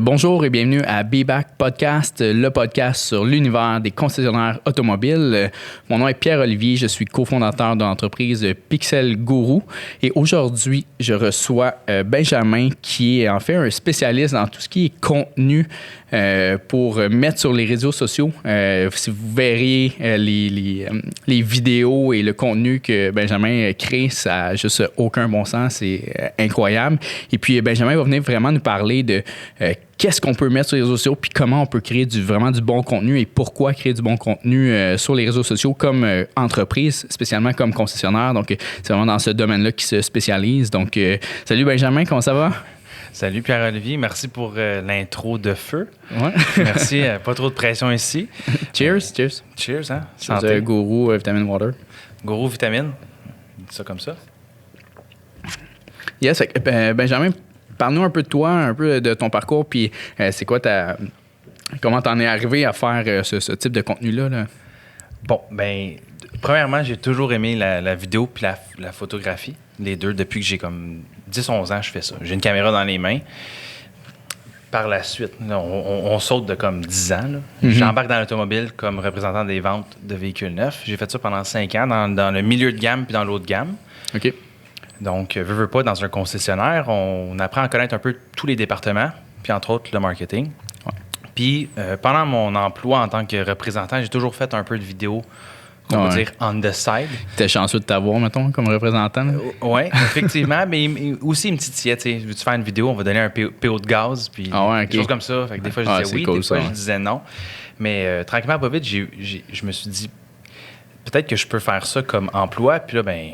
Bonjour et bienvenue à Be Back Podcast, le podcast sur l'univers des concessionnaires automobiles. Mon nom est Pierre-Olivier, je suis cofondateur de l'entreprise Pixel Guru et aujourd'hui, je reçois Benjamin qui est en fait un spécialiste dans tout ce qui est contenu pour mettre sur les réseaux sociaux. Si vous verriez les vidéos et le contenu que Benjamin crée, ça n'a juste aucun bon sens, c'est incroyable. Et puis Benjamin va venir vraiment nous parler de qu'est-ce qu'on peut mettre sur les réseaux sociaux, puis comment on peut créer vraiment du bon contenu et pourquoi créer du bon contenu sur les réseaux sociaux comme entreprise, spécialement comme concessionnaire. Donc, c'est vraiment dans ce domaine-là qu'il se spécialise. Donc, salut Benjamin, comment ça va? Salut Pierre-Olivier, merci pour l'intro de feu. Ouais. Merci, pas trop de pression ici. Cheers. Cheers, hein? Santé. Guru Vitamin Water. Guru Vitamine, dis ça comme ça. Yes, Benjamin, parle-nous un peu de toi, un peu de ton parcours, puis c'est quoi comment t'en es arrivé à faire ce type de contenu-là? Là? Bon, ben, premièrement, j'ai toujours aimé la vidéo puis la photographie. Les deux, depuis que j'ai comme 10-11 ans, je fais ça. J'ai une caméra dans les mains. Par la suite, là, on saute de comme 10 ans. Là. Mm-hmm. J'embarque dans l'automobile comme représentant des ventes de véhicules neufs. J'ai fait ça pendant 5 ans dans le milieu de gamme puis dans l'haut de gamme. OK. Donc, veux pas, dans un concessionnaire, on apprend à connaître un peu tous les départements, puis entre autres le marketing. Ouais. Puis, pendant mon emploi en tant que représentant, j'ai toujours fait un peu de vidéo, on peut dire on the side. T'es chanceux de t'avoir, mettons, comme représentant. Oui, effectivement, mais aussi une petite titillette. Veux-tu faire une vidéo, on va donner un PO de gaz, puis des choses comme ça. Fait que des fois, je disais oui, des fois, je disais non. Mais tranquillement, pas vite, je me suis dit, peut-être que je peux faire ça comme emploi, puis là, ben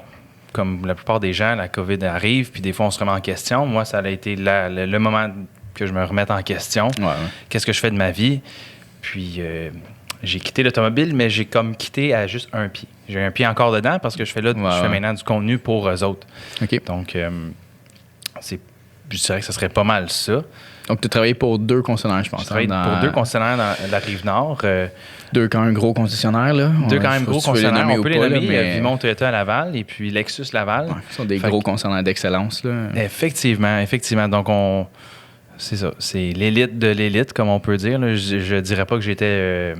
comme la plupart des gens, la COVID arrive, puis des fois, on se remet en question. Moi, ça a été le moment que je me remette en question. Ouais. Qu'est-ce que je fais de ma vie? Puis, j'ai quitté l'automobile, mais j'ai comme quitté à juste un pied. J'ai un pied encore dedans parce que je fais maintenant du contenu pour eux autres. OK. Donc, je dirais que ce serait pas mal ça. Donc, tu as travaillé pour 2 concessionnaires, je pense. J'ai travaillé pour 2 concessionnaires dans la Rive-Nord. 2 quand même gros concessionnaires, là. 2 quand même gros concessionnaires. On peut les nommer. Mais... Vimont Toyota à Laval et puis Lexus Laval. Ouais, ce sont des gros concessionnaires d'excellence, là. Effectivement. Donc, c'est ça. C'est l'élite de l'élite, comme on peut dire. Là. Je dirais pas que j'étais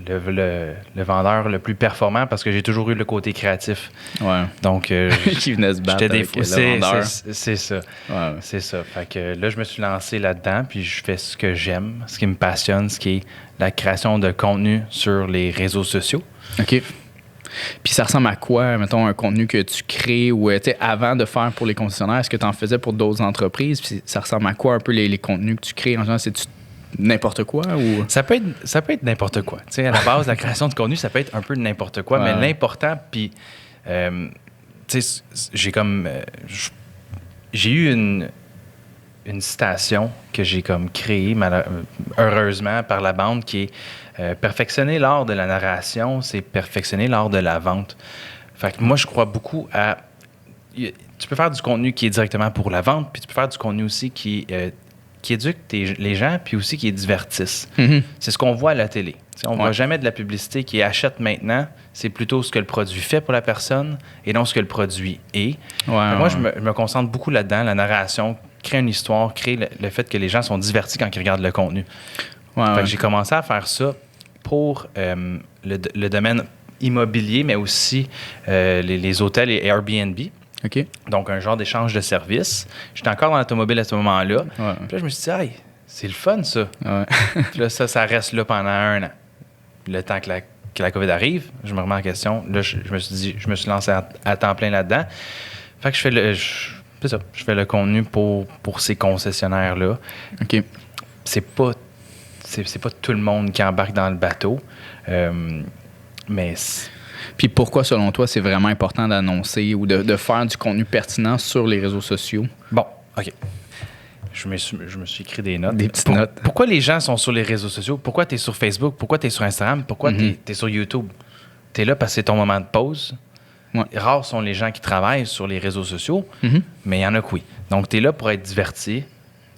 le vendeur le plus performant parce que j'ai toujours eu le côté créatif. Ouais. Donc, qui venait se battre avec le vendeur. C'est ça. Ouais. C'est ça. Fait que là, je me suis lancé là-dedans, puis je fais ce que j'aime, ce qui me passionne, ce qui est la création de contenu sur les réseaux sociaux. OK. Puis ça ressemble à quoi, mettons, un contenu que tu crées ou, tu sais, avant de faire pour les concessionnaires, est-ce que tu en faisais pour d'autres entreprises? Puis ça ressemble à quoi un peu les contenus que tu crées? En général, c'est-tu n'importe quoi ou... Ça peut être n'importe quoi. Tu sais, à la base, la création de contenu, ça peut être un peu n'importe quoi, mais l'important, puis, tu sais, j'ai eu une citation que j'ai comme créée, heureusement, par la bande qui est perfectionner l'art de la narration, c'est perfectionner l'art de la vente. Fait que moi, je crois beaucoup à... Tu peux faire du contenu qui est directement pour la vente, puis tu peux faire du contenu aussi qui éduque les gens, puis aussi qui divertisse. Mm-hmm. C'est ce qu'on voit à la télé. T'sais, on ne voit jamais de la publicité qui achète maintenant. C'est plutôt ce que le produit fait pour la personne et non ce que le produit est. Moi, je me concentre beaucoup là-dedans, la narration, créer une histoire, créer le fait que les gens sont divertis quand ils regardent le contenu. Fait que j'ai commencé à faire ça pour le domaine immobilier, mais aussi les hôtels et Airbnb. OK. Donc, un genre d'échange de services. J'étais encore dans l'automobile à ce moment-là. Ouais. Puis là, je me suis dit, hey, c'est le fun, ça. Ouais. Puis là, ça reste là pendant 1 an. Le temps que la COVID arrive, je me remets en question. Là, je me suis dit, je me suis lancé à temps plein là-dedans. Fait que je fais le contenu pour ces concessionnaires-là. OK. C'est pas tout le monde qui embarque dans le bateau, mais... Puis pourquoi, selon toi, c'est vraiment important d'annoncer ou de faire du contenu pertinent sur les réseaux sociaux? Bon, OK. Je me suis écrit des notes. Des petites notes. Pourquoi les gens sont sur les réseaux sociaux? Pourquoi tu es sur Facebook? Pourquoi tu es sur Instagram? Pourquoi tu es sur YouTube? Tu es là parce que c'est ton moment de pause. Ouais. Rares sont les gens qui travaillent sur les réseaux sociaux, mais il y en a que oui. Donc, tu es là pour être diverti.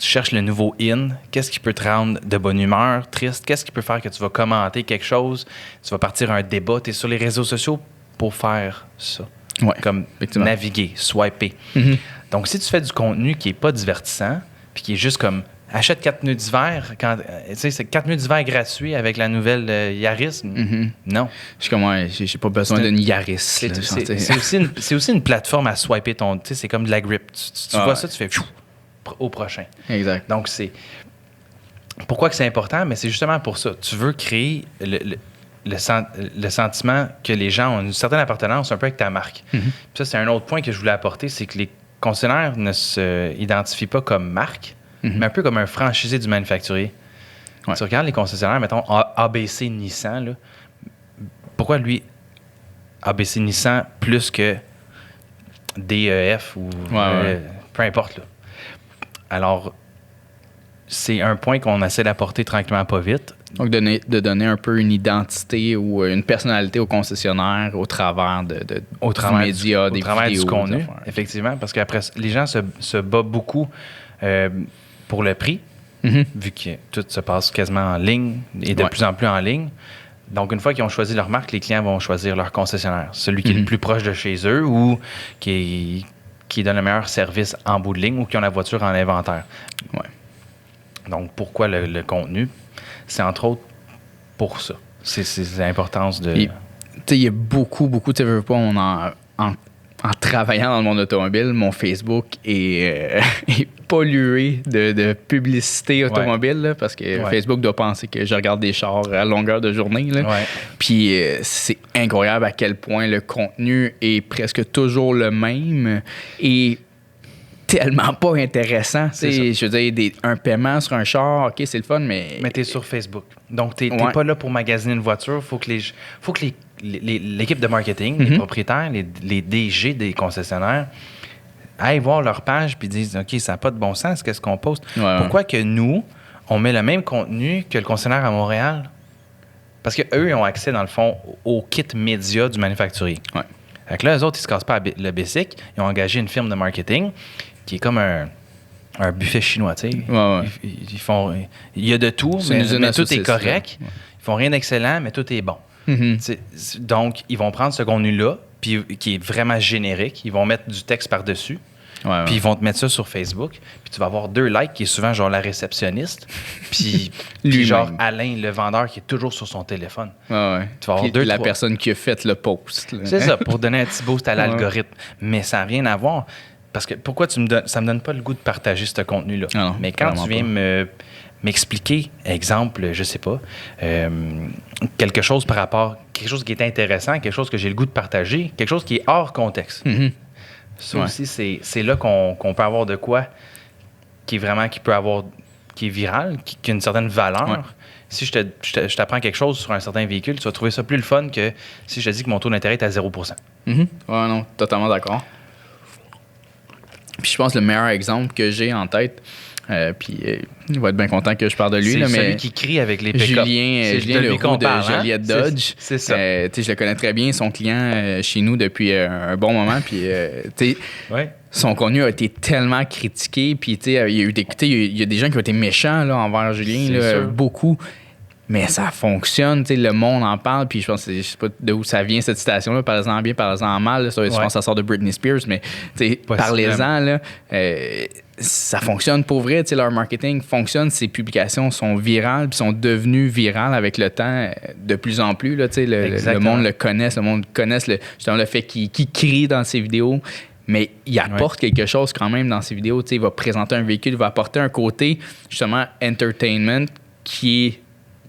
Tu cherches le nouveau in. Qu'est-ce qui peut te rendre de bonne humeur, triste? Qu'est-ce qui peut faire que tu vas commenter quelque chose? Tu vas partir un débat. Tu es sur les réseaux sociaux pour faire ça. Ouais, comme naviguer, swiper. Donc, si tu fais du contenu qui n'est pas divertissant puis qui est juste comme achète 4 pneus d'hiver, c'est 4 pneus d'hiver gratuits avec la nouvelle Yaris. Non. Je suis comme, ouais, j'ai pas besoin d'une Yaris. C'est aussi une plateforme à swiper ton. C'est comme de la grip. Tu vois ça, tu fais au prochain. Exact. Donc, pourquoi que c'est important? Mais c'est justement pour ça. Tu veux créer le sentiment que les gens ont une certaine appartenance un peu avec ta marque. Puis ça, c'est un autre point que je voulais apporter, c'est que les concessionnaires ne s'identifient pas comme marque, mais un peu comme un franchisé du manufacturier. Ouais. Tu regardes les concessionnaires, mettons ABC Nissan, là, pourquoi lui, ABC Nissan plus que DEF ou peu importe. Là. Alors, c'est un point qu'on essaie d'apporter tranquillement pas vite. Donc, de donner un peu une identité ou une personnalité au concessionnaire au travers des médias, des vidéos. Au travers du contenu, effectivement, parce qu'après, les gens se battent beaucoup pour le prix, vu que tout se passe quasiment en ligne et de plus en plus en ligne. Donc, une fois qu'ils ont choisi leur marque, les clients vont choisir leur concessionnaire. Celui qui est le plus proche de chez eux ou qui donne le meilleur service en bout de ligne ou qui ont la voiture en inventaire. Ouais. Donc, pourquoi le contenu? C'est entre autres pour ça. C'est l'importance de... Tu sais, il y a beaucoup, tu sais, en travaillant dans le monde automobile, mon Facebook est pollué de publicité automobile, là, parce que Facebook doit penser que je regarde des chars à longueur de journée. Là. Ouais. Puis c'est incroyable à quel point le contenu est presque toujours le même et tellement pas intéressant. Je veux dire, un paiement sur un char, OK, c'est le fun, mais... Mais t'es sur Facebook. Donc, t'es pas là pour magasiner une voiture. Faut que l'équipe de marketing, les propriétaires, les DG des concessionnaires aillent voir leur page puis disent, OK, ça n'a pas de bon sens, qu'est-ce qu'on poste? Pourquoi que nous, on met le même contenu que le concessionnaire à Montréal? Parce qu'eux, ils ont accès, dans le fond, au kit média du manufacturier. Ouais. Fait que là, eux autres, ils se cassent pas le basic. Ils ont engagé une firme de marketing qui est comme un buffet chinois, tu sais. Ils font... Il y a de tout, mais tout est correct. Ouais. Ils font rien d'excellent, mais tout est bon. Donc, ils vont prendre ce contenu-là, puis qui est vraiment générique. Ils vont mettre du texte par-dessus. Puis ils vont te mettre ça sur Facebook. Puis tu vas avoir 2 likes, qui est souvent genre la réceptionniste. Puis genre Alain, le vendeur, qui est toujours sur son téléphone. Tu vas avoir la personne qui a fait le post. Là. C'est ça, pour donner un petit boost à l'algorithme. Mais ça n'a rien à voir. Parce que pourquoi ça me donne pas le goût de partager ce contenu-là. Non, mais quand tu viens m'expliquer, exemple, je sais pas, quelque chose par rapport, quelque chose qui est intéressant, quelque chose que j'ai le goût de partager, quelque chose qui est hors contexte. Ça aussi, c'est là qu'on peut avoir de quoi qui est viral, qui a une certaine valeur. Ouais. Si je t'apprends quelque chose sur un certain véhicule, tu vas trouver ça plus le fun que si je te dis que mon taux d'intérêt est à 0%. Non, totalement d'accord. Puis je pense que le meilleur exemple que j'ai en tête, puis il va être bien content que je parle de lui. C'est là, celui qui crie avec les pick-up. Julien Leroux de Joliette Dodge. C'est ça. Je le connais très bien, son client chez nous depuis un bon moment. Puis son contenu a été tellement critiqué. Puis il y a des gens qui ont été méchants là, envers Julien, là, beaucoup. Mais ça fonctionne, le monde en parle, puis je sais pas d'où ça vient cette citation-là, parlez-en bien, parlez-en mal, là, je pense que ça sort de Britney Spears, mais parlez-en, là, ça fonctionne pour vrai, leur marketing fonctionne, ces publications sont virales, puis sont devenues virales avec le temps de plus en plus, là, le monde le connaisse, justement le fait qu'il crie dans ses vidéos. Mais il apporte quelque chose quand même dans ses vidéos, il va présenter un véhicule, il va apporter un côté, justement, entertainment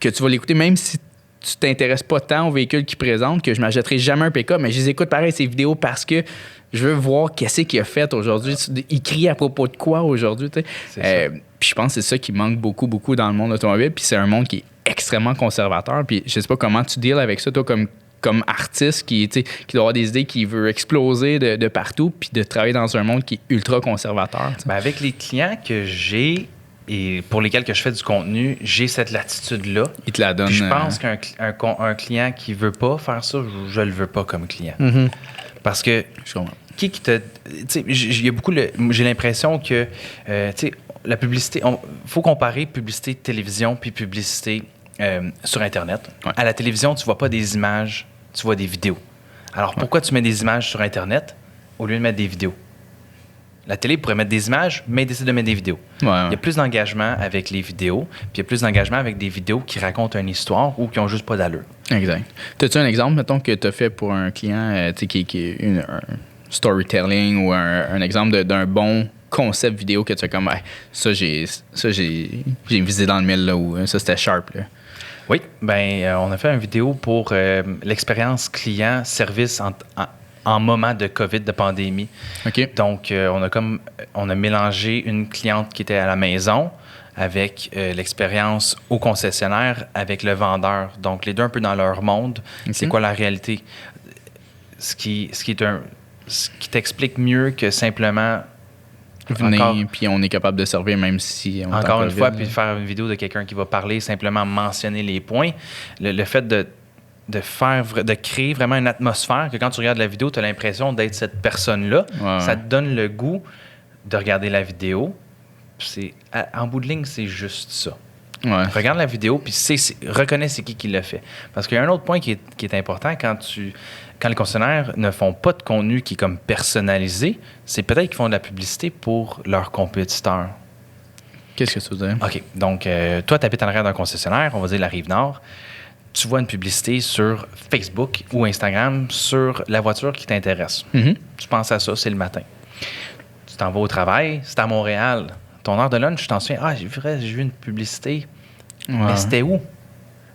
que tu vas l'écouter, même si tu t'intéresses pas tant au véhicule qu'il présente, que je m'achèterai jamais un pick-up, mais je les écoute pareil, ces vidéos, parce que je veux voir qu'est-ce qu'il a fait aujourd'hui. Il crie à propos de quoi aujourd'hui, tu sais. Puis je pense que c'est ça qui manque beaucoup, beaucoup dans le monde automobile, puis c'est un monde qui est extrêmement conservateur, puis je sais pas comment tu deals avec ça, toi, comme artiste qui doit avoir des idées, qui veut exploser de partout, puis de travailler dans un monde qui est ultra conservateur. Ben avec les clients que j'ai, et pour lesquels que je fais du contenu, j'ai cette latitude-là. Il te la donne. Puis je pense qu'un client qui veut pas faire ça, je le veux pas comme client. Parce que qui te... Il y a beaucoup... j'ai l'impression que la publicité... faut comparer publicité télévision puis publicité sur Internet. Ouais. À la télévision, tu vois pas des images, tu vois des vidéos. Alors pourquoi tu mets des images sur Internet au lieu de mettre des vidéos? La télé pourrait mettre des images, mais décide de mettre des vidéos. Ouais. Il y a plus d'engagement avec les vidéos, puis il y a plus d'engagement avec des vidéos qui racontent une histoire ou qui ont juste pas d'allure. Exact. As-tu un exemple, mettons, que tu as fait pour un client qui est un storytelling ou un exemple d'un bon concept vidéo que tu as comme ça j'ai visé dans le mille là, ou ça c'était sharp là. Oui, on a fait une vidéo pour l'expérience client service en moment de COVID, de pandémie. OK. Donc, on a mélangé une cliente qui était à la maison avec l'expérience au concessionnaire avec le vendeur. Donc, les deux un peu dans leur monde. Okay. C'est quoi la réalité? Ce qui t'explique mieux que simplement... Venez, puis on est capable de servir même si on encore une fois, puis faire une vidéo de quelqu'un qui va parler, simplement mentionner les points. Le fait de créer vraiment une atmosphère que quand tu regardes la vidéo, tu as l'impression d'être cette personne-là. Ouais. Ça te donne le goût de regarder la vidéo. En bout de ligne, c'est juste ça. Ouais. Regarde la vidéo, puis reconnais c'est qui l'a fait. Parce qu'il y a un autre point qui est important quand les concessionnaires ne font pas de contenu qui est comme personnalisé, c'est peut-être qu'ils font de la publicité pour leurs compétiteurs. Qu'est-ce que tu veux dire? OK. Donc, toi, tu habites en arrière d'un concessionnaire, on va dire la Rive-Nord. Tu vois une publicité sur Facebook ou Instagram sur la voiture qui t'intéresse. Mm-hmm. Tu penses à ça, c'est le matin. Tu t'en vas au travail, c'est à Montréal. Ton heure de lunch, tu t'en souviens, j'ai vu une publicité. Ouais. Mais c'était où?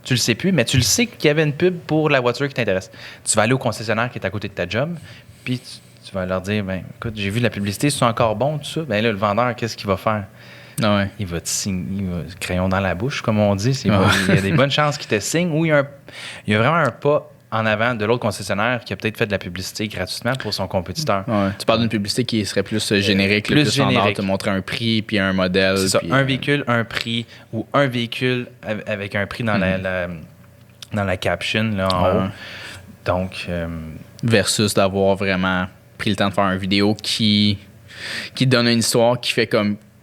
Tu le sais plus, mais tu le sais qu'il y avait une pub pour la voiture qui t'intéresse. Tu vas aller au concessionnaire qui est à côté de ta job, puis tu vas leur dire, écoute, j'ai vu la publicité, c'est encore bon, tout ça? Là, le vendeur, qu'est-ce qu'il va faire? Ouais. Il va te signer, crayon dans la bouche, comme on dit. Il y a des bonnes chances qu'il te signe, ou il y a vraiment un pas en avant de l'autre concessionnaire qui a peut-être fait de la publicité gratuitement pour son compétiteur. Ouais. Tu parles d'une publicité qui serait plus générique, plus générique. Te montrer un prix puis un modèle. C'est ça, puis, un véhicule, un prix, ou un véhicule avec un prix dans la caption là, en haut. Donc... versus d'avoir vraiment pris le temps de faire une vidéo qui donne une histoire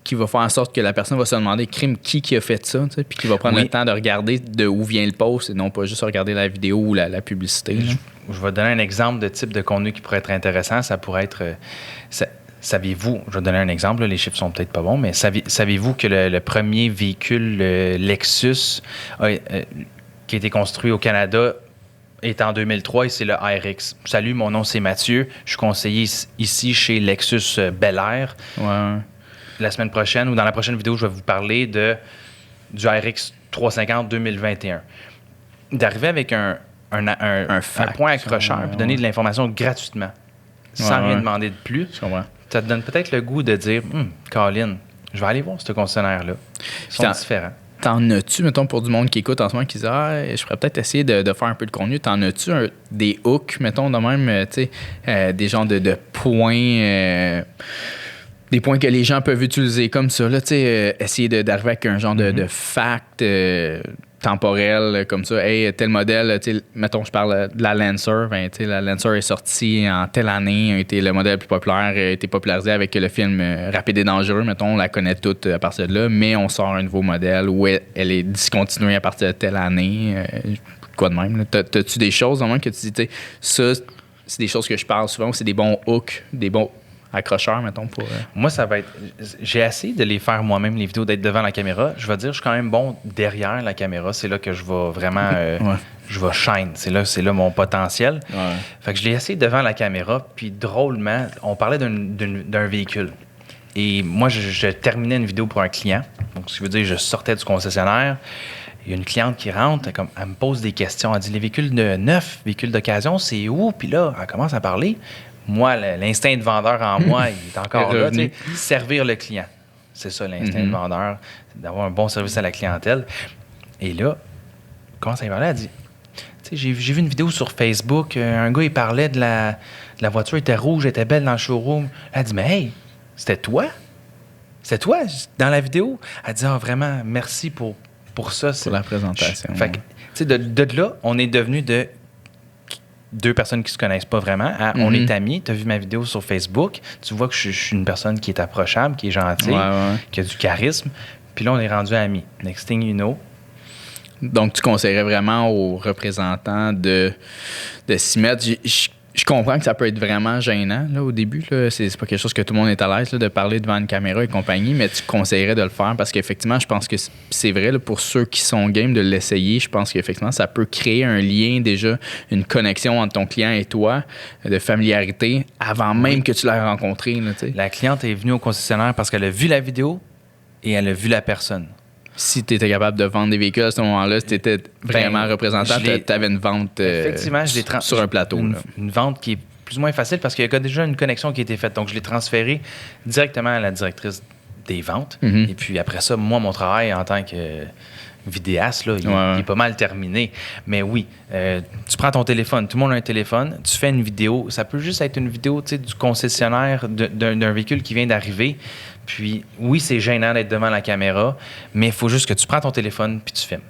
qui va faire en sorte que la personne va se demander qui a fait ça, puis qui va prendre le temps de regarder de où vient le post et non pas juste regarder la vidéo ou la publicité. Je vais donner un exemple de type de contenu qui pourrait être intéressant. Ça pourrait être... saviez-vous, je vais donner un exemple, là, les chiffres sont peut-être pas bons, mais saviez-vous que le premier véhicule Lexus qui a été construit au Canada est en 2003 et c'est le RX. Salut, mon nom c'est Mathieu. Je suis conseiller ici chez Lexus Bel Air. Ouais. La semaine prochaine ou dans la prochaine vidéo, je vais vous parler du RX 350 2021. D'arriver avec un point accrocheur puis donner de l'information gratuitement, sans rien demander de plus, ça te donne peut-être le goût de dire Colin, je vais aller voir ce concessionnaire-là. Ils sont différents. T'en as-tu, mettons, pour du monde qui écoute en ce moment, qui dit je pourrais peut-être essayer de faire un peu de contenu. T'en as-tu des hooks, mettons, de même, tu sais, des genres de points. Des points que les gens peuvent utiliser comme ça, là, essayer d'arriver avec un genre de fact temporel comme ça. Hey, tel modèle, mettons, je parle de la Lancer. La Lancer est sortie en telle année, a été le modèle le plus populaire, a été popularisé avec le film Rapide et dangereux. Mettons, on la connaît toute à partir de là, mais on sort un nouveau modèle où elle est discontinuée à partir de telle année. Quoi de même? T'as-tu des choses en même que tu dis, ça, c'est des choses que je parle souvent, c'est des bons hooks, des bons accrocheur, mettons, pour... Moi, ça va être... J'ai essayé de les faire moi-même, les vidéos, d'être devant la caméra. Je vais dire, je suis quand même bon derrière la caméra. C'est là que je vais vraiment... Je vais shine. C'est là mon potentiel. Ouais. Fait que je l'ai essayé devant la caméra, puis drôlement, on parlait d'un véhicule. Et moi, je terminais une vidéo pour un client. Donc, ce qui veut dire, je sortais du concessionnaire. Il y a une cliente qui rentre, elle me pose des questions. Elle dit, les véhicules de neuf, véhicules d'occasion, c'est où? Puis là, elle commence à parler. Moi, l'instinct de vendeur en moi, il est encore là. Servir le client. C'est ça, l'instinct de vendeur, d'avoir un bon service à la clientèle. Et là, comment ça y va? Elle dit, j'ai vu une vidéo sur Facebook, un gars, il parlait de la voiture, était rouge, était belle dans le showroom. Elle dit, mais hey, c'était toi? C'était toi dans la vidéo? Elle dit, vraiment, merci pour ça. Pour la présentation. Fait que, de là, on est devenu de deux personnes qui se connaissent pas vraiment. On est amis. Tu as vu ma vidéo sur Facebook. Tu vois que je suis une personne qui est approchable, qui est gentille, qui a du charisme. Puis là, on est rendu amis. Next thing you know. Donc, tu conseillerais vraiment aux représentants de s'y mettre. Je comprends que ça peut être vraiment gênant là, au début. Là. C'est pas quelque chose que tout le monde est à l'aise là, de parler devant une caméra et compagnie, mais tu conseillerais de le faire parce qu'effectivement, je pense que c'est vrai là, pour ceux qui sont game de l'essayer. Je pense qu'effectivement, ça peut créer un lien déjà, une connexion entre ton client et toi, de familiarité, avant même que tu l'aies rencontré. Là, la cliente est venue au concessionnaire parce qu'elle a vu la vidéo et elle a vu la personne. Si tu étais capable de vendre des véhicules à ce moment-là, si tu étais vraiment représentant, tu avais une vente effectivement, sur un plateau. Une vente qui est plus ou moins facile parce qu'il y a déjà une connexion qui a été faite. Donc, je l'ai transféré directement à la directrice des ventes. Et puis après ça, moi, mon travail en tant que vidéaste, là, il est pas mal terminé. Mais oui, tu prends ton téléphone, tout le monde a un téléphone, tu fais une vidéo. Ça peut juste être une vidéo du concessionnaire d'un véhicule qui vient d'arriver. Puis oui, c'est gênant d'être devant la caméra, mais il faut juste que tu prends ton téléphone puis tu filmes.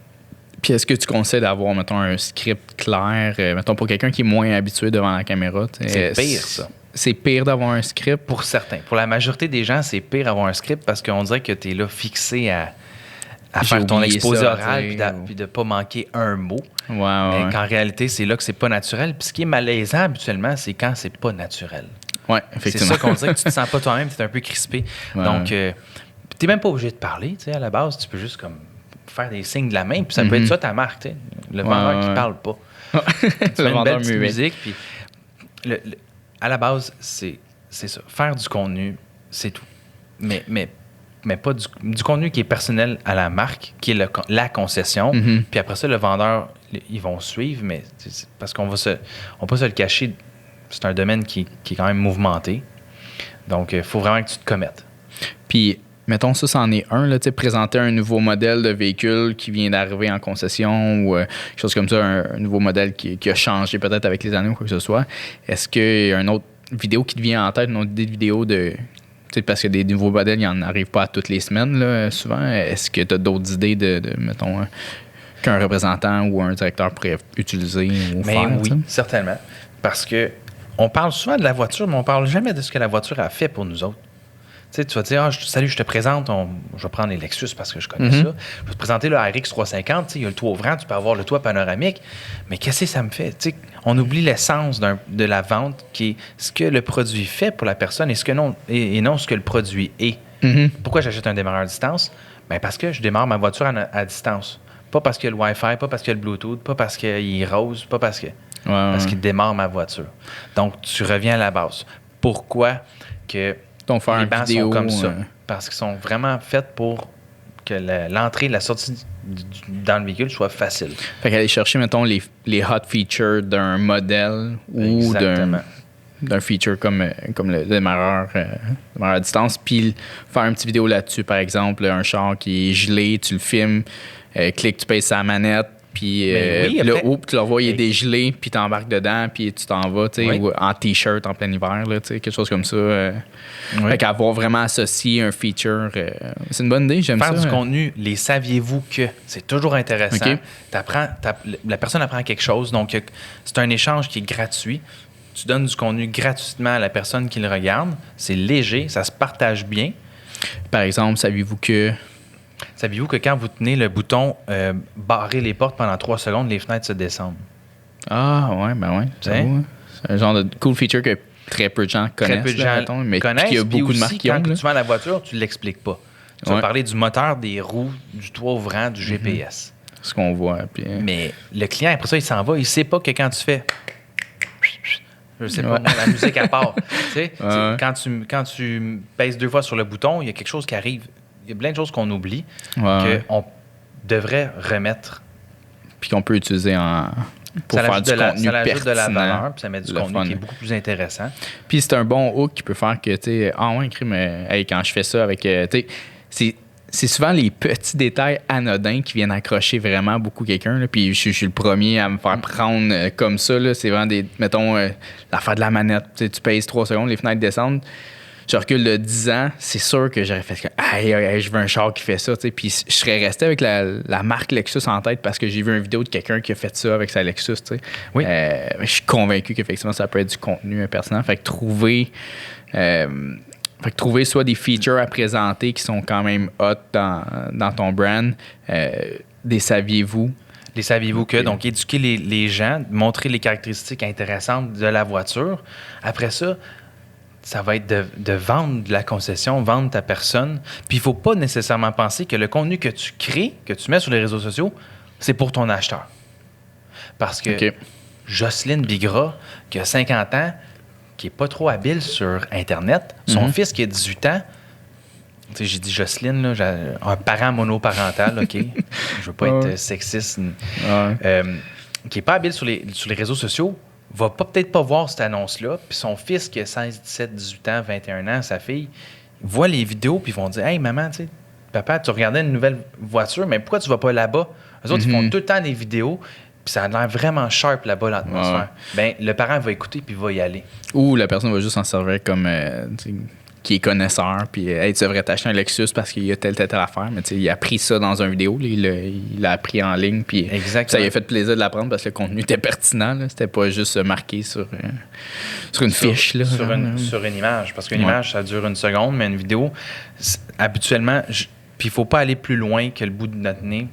Puis est-ce que tu conseilles d'avoir, mettons, un script clair, mettons, pour quelqu'un qui est moins habitué devant la caméra? C'est pire, ça. C'est pire d'avoir un script? Pour certains. Pour la majorité des gens, c'est pire d'avoir un script parce qu'on dirait que tu es là fixé à faire ton exposé oral puis de ne pas manquer un mot. Ouais. Qu'en réalité, c'est là que c'est pas naturel. Puis ce qui est malaisant habituellement, c'est quand c'est pas naturel. Oui, effectivement. C'est ça qu'on dirait que tu te sens pas toi-même, tu es un peu crispé. Ouais. Donc, tu n'es même pas obligé de parler. À la base, tu peux juste comme faire des signes de la main, puis ça peut être ça ta marque. Le vendeur qui parle pas. Tu mets une belle petite musique, puis à la base, c'est ça. Faire du contenu, c'est tout. Mais pas du contenu qui est personnel à la marque, qui est la concession. Puis après ça, le vendeur, ils vont suivre, mais parce qu'on va on peut se le cacher. C'est un domaine qui est quand même mouvementé. Donc, il faut vraiment que tu te commettes. Puis, mettons, ça, c'en est un, là, présenter un nouveau modèle de véhicule qui vient d'arriver en concession ou quelque chose comme ça, un nouveau modèle qui a changé peut-être avec les années ou quoi que ce soit. Est-ce qu'il y a une autre vidéo qui te vient en tête, une autre idée de vidéo de... Parce que des nouveaux modèles, il n'en arrive pas à toutes les semaines, là, souvent. Est-ce que tu as d'autres idées de mettons, qu'un représentant ou un directeur pourrait utiliser ou faire? Oui, certainement. Parce que on parle souvent de la voiture, mais on ne parle jamais de ce que la voiture a fait pour nous autres. Tu vas dire, salut, je te présente, je vais prendre les Lexus parce que je connais ça. Je vais te présenter le RX 350, il y a le toit ouvrant, tu peux avoir le toit panoramique. Mais qu'est-ce que ça me fait? On oublie l'essence de la vente qui est ce que le produit fait pour la personne et non ce que le produit est. Pourquoi j'achète un démarreur à distance? Bien, parce que je démarre ma voiture à distance. Pas parce qu'il y a le Wi-Fi, pas parce qu'il y a le Bluetooth, pas parce qu'il est rose, pas parce que... parce qu'il démarre ma voiture. Donc, tu reviens à la base. Pourquoi que les bancs sont comme ça? Parce qu'ils sont vraiment faits pour que l'entrée et la sortie dans le véhicule soit facile. Fait qu'aller chercher, mettons, les hot features d'un modèle ou d'un feature comme le démarreur à distance, puis faire une petite vidéo là-dessus, par exemple, un char qui est gelé, tu le filmes, clique, tu payes sa manette, puis tu le vois, il est dégelé, puis tu embarques dedans, puis tu t'en vas, ou en T-shirt en plein hiver, là, quelque chose comme ça. Fait qu'avoir vraiment associé un feature, c'est une bonne idée, j'aime ça. Faire du contenu, les saviez-vous que c'est toujours intéressant. Okay. La personne apprend quelque chose, donc c'est un échange qui est gratuit. Tu donnes du contenu gratuitement à la personne qui le regarde. C'est léger, ça se partage bien. Par exemple, saviez-vous que quand vous tenez le bouton barrer les portes pendant 3 secondes, les fenêtres se descendent? Ah, ouais, ben ouais. C'est un genre de cool feature que très peu de gens connaissent. Très peu de gens mais qu'il y a beaucoup de marques qui ont. Quand tu vends la voiture, tu ne l'expliques pas. Tu vas parler du moteur, des roues, du toit ouvrant, du GPS. C'est ce qu'on voit. Puis, mais le client, après ça, il s'en va. Il ne sait pas que quand tu fais... Je sais pas, la musique à part. Quand tu pèses 2 fois sur le bouton, il y a quelque chose qui arrive. Il y a plein de choses qu'on oublie qu'on devrait remettre. Puis qu'on peut utiliser pour faire du contenu pertinent. Ça ajoute de la valeur, puis ça met du contenu qui est beaucoup plus intéressant. Puis c'est un bon hook qui peut faire que, tu sais, quand je fais ça avec, c'est souvent les petits détails anodins qui viennent accrocher vraiment beaucoup quelqu'un. Là. Puis je suis le premier à me faire prendre comme ça. Là. C'est vraiment mettons, l'affaire de la manette. Tu pèses 3 secondes, les fenêtres descendent. Je recule de 10 ans, c'est sûr que j'aurais fait que je veux un char qui fait ça. T'sais. Puis je serais resté avec la marque Lexus en tête parce que j'ai vu une vidéo de quelqu'un qui a fait ça avec sa Lexus. Oui. Je suis convaincu qu'effectivement, ça peut être du contenu pertinent. Fait que trouver soit des features à présenter qui sont quand même hot dans ton brand, des saviez-vous. Les saviez-vous que? Donc, éduquer les gens, montrer les caractéristiques intéressantes de la voiture. Après ça, ça va être de vendre de la concession, vendre ta personne. Puis, il ne faut pas nécessairement penser que le contenu que tu crées, que tu mets sur les réseaux sociaux, c'est pour ton acheteur. Parce que Jocelyne Bigra, qui a 50 ans, qui n'est pas trop habile sur Internet, son fils qui a 18 ans, j'ai dit Jocelyne, là, un parent monoparental, OK? Je veux pas être sexiste. Qui n'est pas habile sur les réseaux sociaux, va peut-être pas voir cette annonce-là. Puis son fils qui a 16, 17, 18 ans, 21 ans, sa fille, voit les vidéos puis ils vont dire « Hey, maman, tu sais, papa, tu regardais une nouvelle voiture, mais pourquoi tu vas pas là-bas? » Eux autres, ils font tout le temps des vidéos. Puis ça a l'air vraiment sharp là-bas, l'atmosphère. Ben, le parent va écouter puis il va y aller. Ou la personne va juste s'en servir comme qui est connaisseur, puis hey, tu devrais t'acheter un Lexus parce qu'il y a telle affaire. Mais il a appris ça dans une vidéo, il l'a appris en ligne, puis ça lui a fait plaisir de l'apprendre parce que le contenu était pertinent. Là. C'était pas juste marqué sur une fiche. Là, sur une image. Parce qu'une image, ça dure 1 seconde, mais une vidéo, habituellement, puis il faut pas aller plus loin que le bout de notre nez.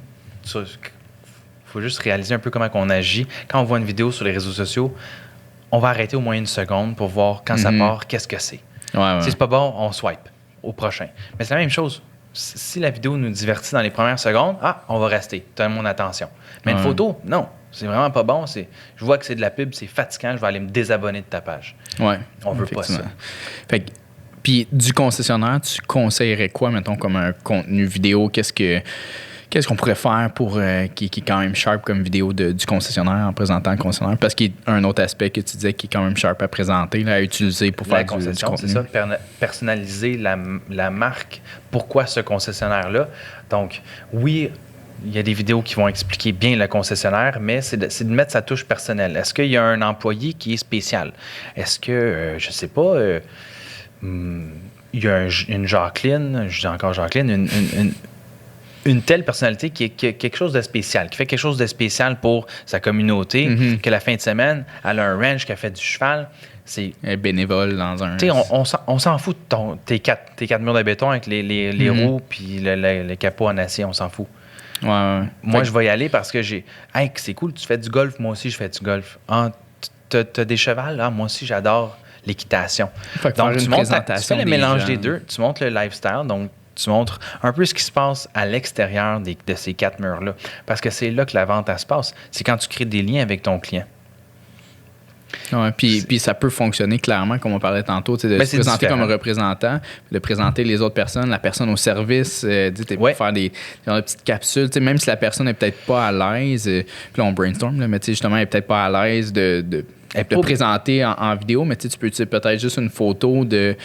Il faut juste réaliser un peu comment on agit. Quand on voit une vidéo sur les réseaux sociaux, on va arrêter au moins 1 seconde pour voir quand ça part, qu'est-ce que c'est. Si c'est pas bon, on swipe au prochain. Mais c'est la même chose. Si la vidéo nous divertit dans les premières secondes, on va rester. Tu as mon attention. Mais une photo, non. C'est vraiment pas bon. Je vois que c'est de la pub, c'est fatigant, je vais aller me désabonner de ta page. On veut pas ça. Puis du concessionnaire, tu conseillerais quoi, mettons, comme un contenu vidéo? Qu'est-ce qu'on pourrait faire pour qui est quand même sharp comme vidéo du concessionnaire en présentant le concessionnaire? Parce qu'il y a un autre aspect que tu disais qui est quand même sharp à présenter, là, à utiliser pour faire du contenu. C'est ça, personnaliser la marque. Pourquoi ce concessionnaire-là? Donc, oui, il y a des vidéos qui vont expliquer bien le concessionnaire, mais c'est de mettre sa touche personnelle. Est-ce qu'il y a un employé qui est spécial? Est-ce que, je sais pas, il y a une Jacqueline, je dis encore Jacqueline, une telle personnalité qui a quelque chose de spécial, qui fait quelque chose de spécial pour sa communauté, que la fin de semaine, elle a un ranch qui a fait du cheval. C'est bénévole dans un... Tu sais, on s'en fout de tes quatre murs de béton avec les roues puis le capot en acier, on s'en fout. Moi, je vais y aller parce que hey, c'est cool, tu fais du golf, moi aussi, je fais du golf. T'as des chevals, moi aussi, j'adore l'équitation. Donc, tu fais le mélange des deux. Tu montres le lifestyle, donc tu montres un peu ce qui se passe à l'extérieur de ces 4 murs-là. Parce que c'est là que la vente, elle se passe. C'est quand tu crées des liens avec ton client. Puis ça peut fonctionner clairement, comme on parlait tantôt, de se présenter comme un représentant, de présenter les autres personnes, la personne au service, pour faire des petites capsules. Même si la personne n'est peut-être pas à l'aise, puis là, on brainstorm, là, mais justement, elle n'est peut-être pas à l'aise de présenter en vidéo, mais tu peux utiliser peut-être juste une photo de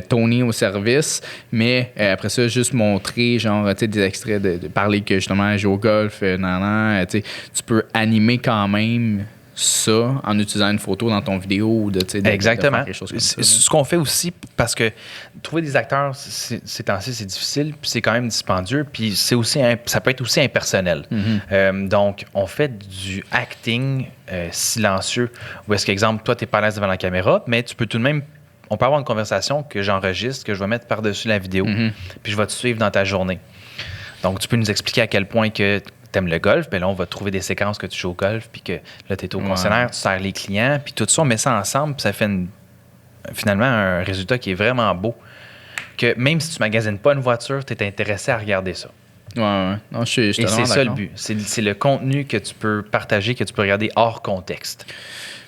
Tony au service, mais après ça, juste montrer genre des extraits de parler que justement elle joue au golf, tu peux animer quand même ça en utilisant une photo dans ton vidéo ou Exactement. De faire quelque chose comme ça. Ce qu'on fait aussi, parce que trouver des acteurs ces temps-ci, c'est difficile, puis c'est quand même dispendieux, puis c'est aussi ça peut être aussi impersonnel. Donc, on fait du acting silencieux, où est-ce qu'exemple, toi, tu n'es pas à l'aise devant la caméra, mais tu peux tout de même, on peut avoir une conversation que j'enregistre, que je vais mettre par-dessus la vidéo, puis je vais te suivre dans ta journée. Donc, tu peux nous expliquer à quel point que t'aimes le golf, bien là, on va trouver des séquences que tu joues au golf, puis que là, tu es au concessionnaire, tu sers les clients, puis tout ça, on met ça ensemble, puis ça fait finalement un résultat qui est vraiment beau. Que même si tu magasines pas une voiture, tu es intéressé à regarder ça. Non, je suis Et c'est ça le but. C'est le contenu que tu peux partager, que tu peux regarder hors contexte.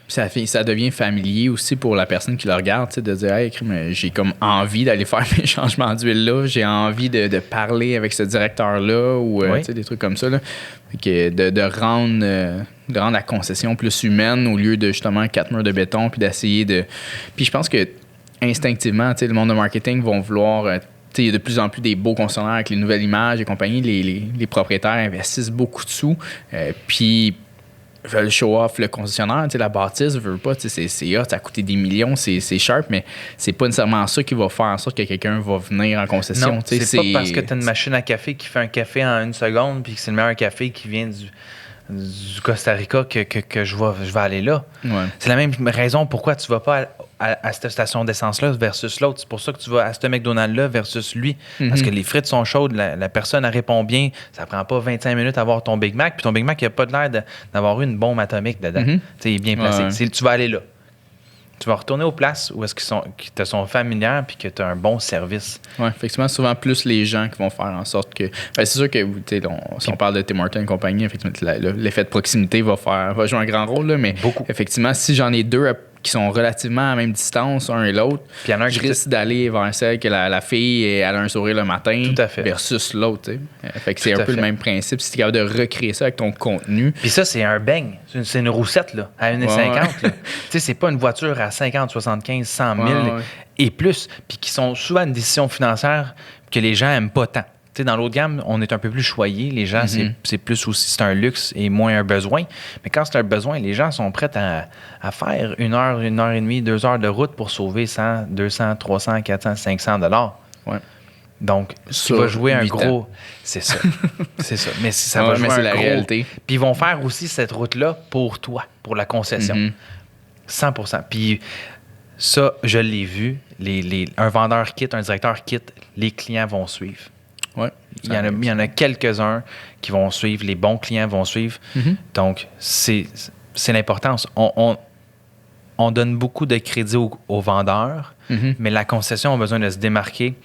Ça devient familier aussi pour la personne qui le regarde, de dire hey, j'ai comme envie d'aller faire mes changements d'huile là, j'ai envie de parler avec ce directeur-là ou des trucs comme ça. Là. De rendre la concession plus humaine au lieu de justement 4 murs de béton puis d'essayer de. Puis je pense que instinctivement, le monde de marketing vont vouloir. Il y a de plus en plus des beaux concessionnaires avec les nouvelles images et compagnie. Les propriétaires investissent beaucoup de sous. Puis veulent show off le concessionnaire, la bâtisse veut pas, c'est hot, ça a coûté des millions, c'est sharp, mais c'est pas nécessairement ça qui va faire en sorte que quelqu'un va venir en concession. Non, c'est pas parce que tu as une machine à café qui fait un café en 1 seconde puis que c'est le meilleur café qui vient du Costa Rica que je vais aller là. Ouais. C'est la même raison pourquoi tu vas pas à cette station d'essence-là versus l'autre. C'est pour ça que tu vas à ce McDonald's-là versus lui. Parce que les frites sont chaudes, la personne elle répond bien. Ça prend pas 25 minutes à avoir ton Big Mac. Puis ton Big Mac, il n'a pas l'air d'avoir eu une bombe atomique dedans. Il est bien placé. Tu vas aller là. Tu vas retourner aux places où est-ce qui te sont familières puis que tu as un bon service. Oui, effectivement, souvent plus les gens qui vont faire en sorte que... Ben, c'est sûr que si on parle de Tim Hortons et compagnie, effectivement, l'effet de proximité va jouer un grand rôle, là, mais beaucoup. Effectivement, si j'en ai deux qui sont relativement à la même distance, un et l'autre, je risque d'aller vers celle que la fille elle a un sourire le matin versus l'autre. Fait que c'est un peu le même principe. Si tu es capable de recréer ça avec ton contenu. Puis ça, c'est un beigne. C'est une roussette là, à 1,50 $. Tu sais, c'est pas une voiture à 50, 75, 100 000 et plus. Puis qui sont souvent une décision financière que les gens n'aiment pas tant. T'sais, dans l'autre gamme, on est un peu plus choyé. Les gens, c'est plus aussi, c'est un luxe et moins un besoin. Mais quand c'est un besoin, les gens sont prêts à faire 1 heure et demie, 2 heures de route pour sauver 100, 200, 300, 400, 500 $. Ouais. Donc, tu vas jouer un gros... C'est ça. C'est ça. Mais ça va jouer un la gros... réalité. Puis ils vont faire aussi cette route-là pour toi, pour la concession. 100%. Puis ça, je l'ai vu. Un vendeur quitte, un directeur quitte, les clients vont suivre. Ouais, il y en a quelques-uns qui vont suivre, les bons clients vont suivre. Donc, c'est l'importance. On donne beaucoup de crédit aux vendeurs, mais la concession a besoin de se démarquer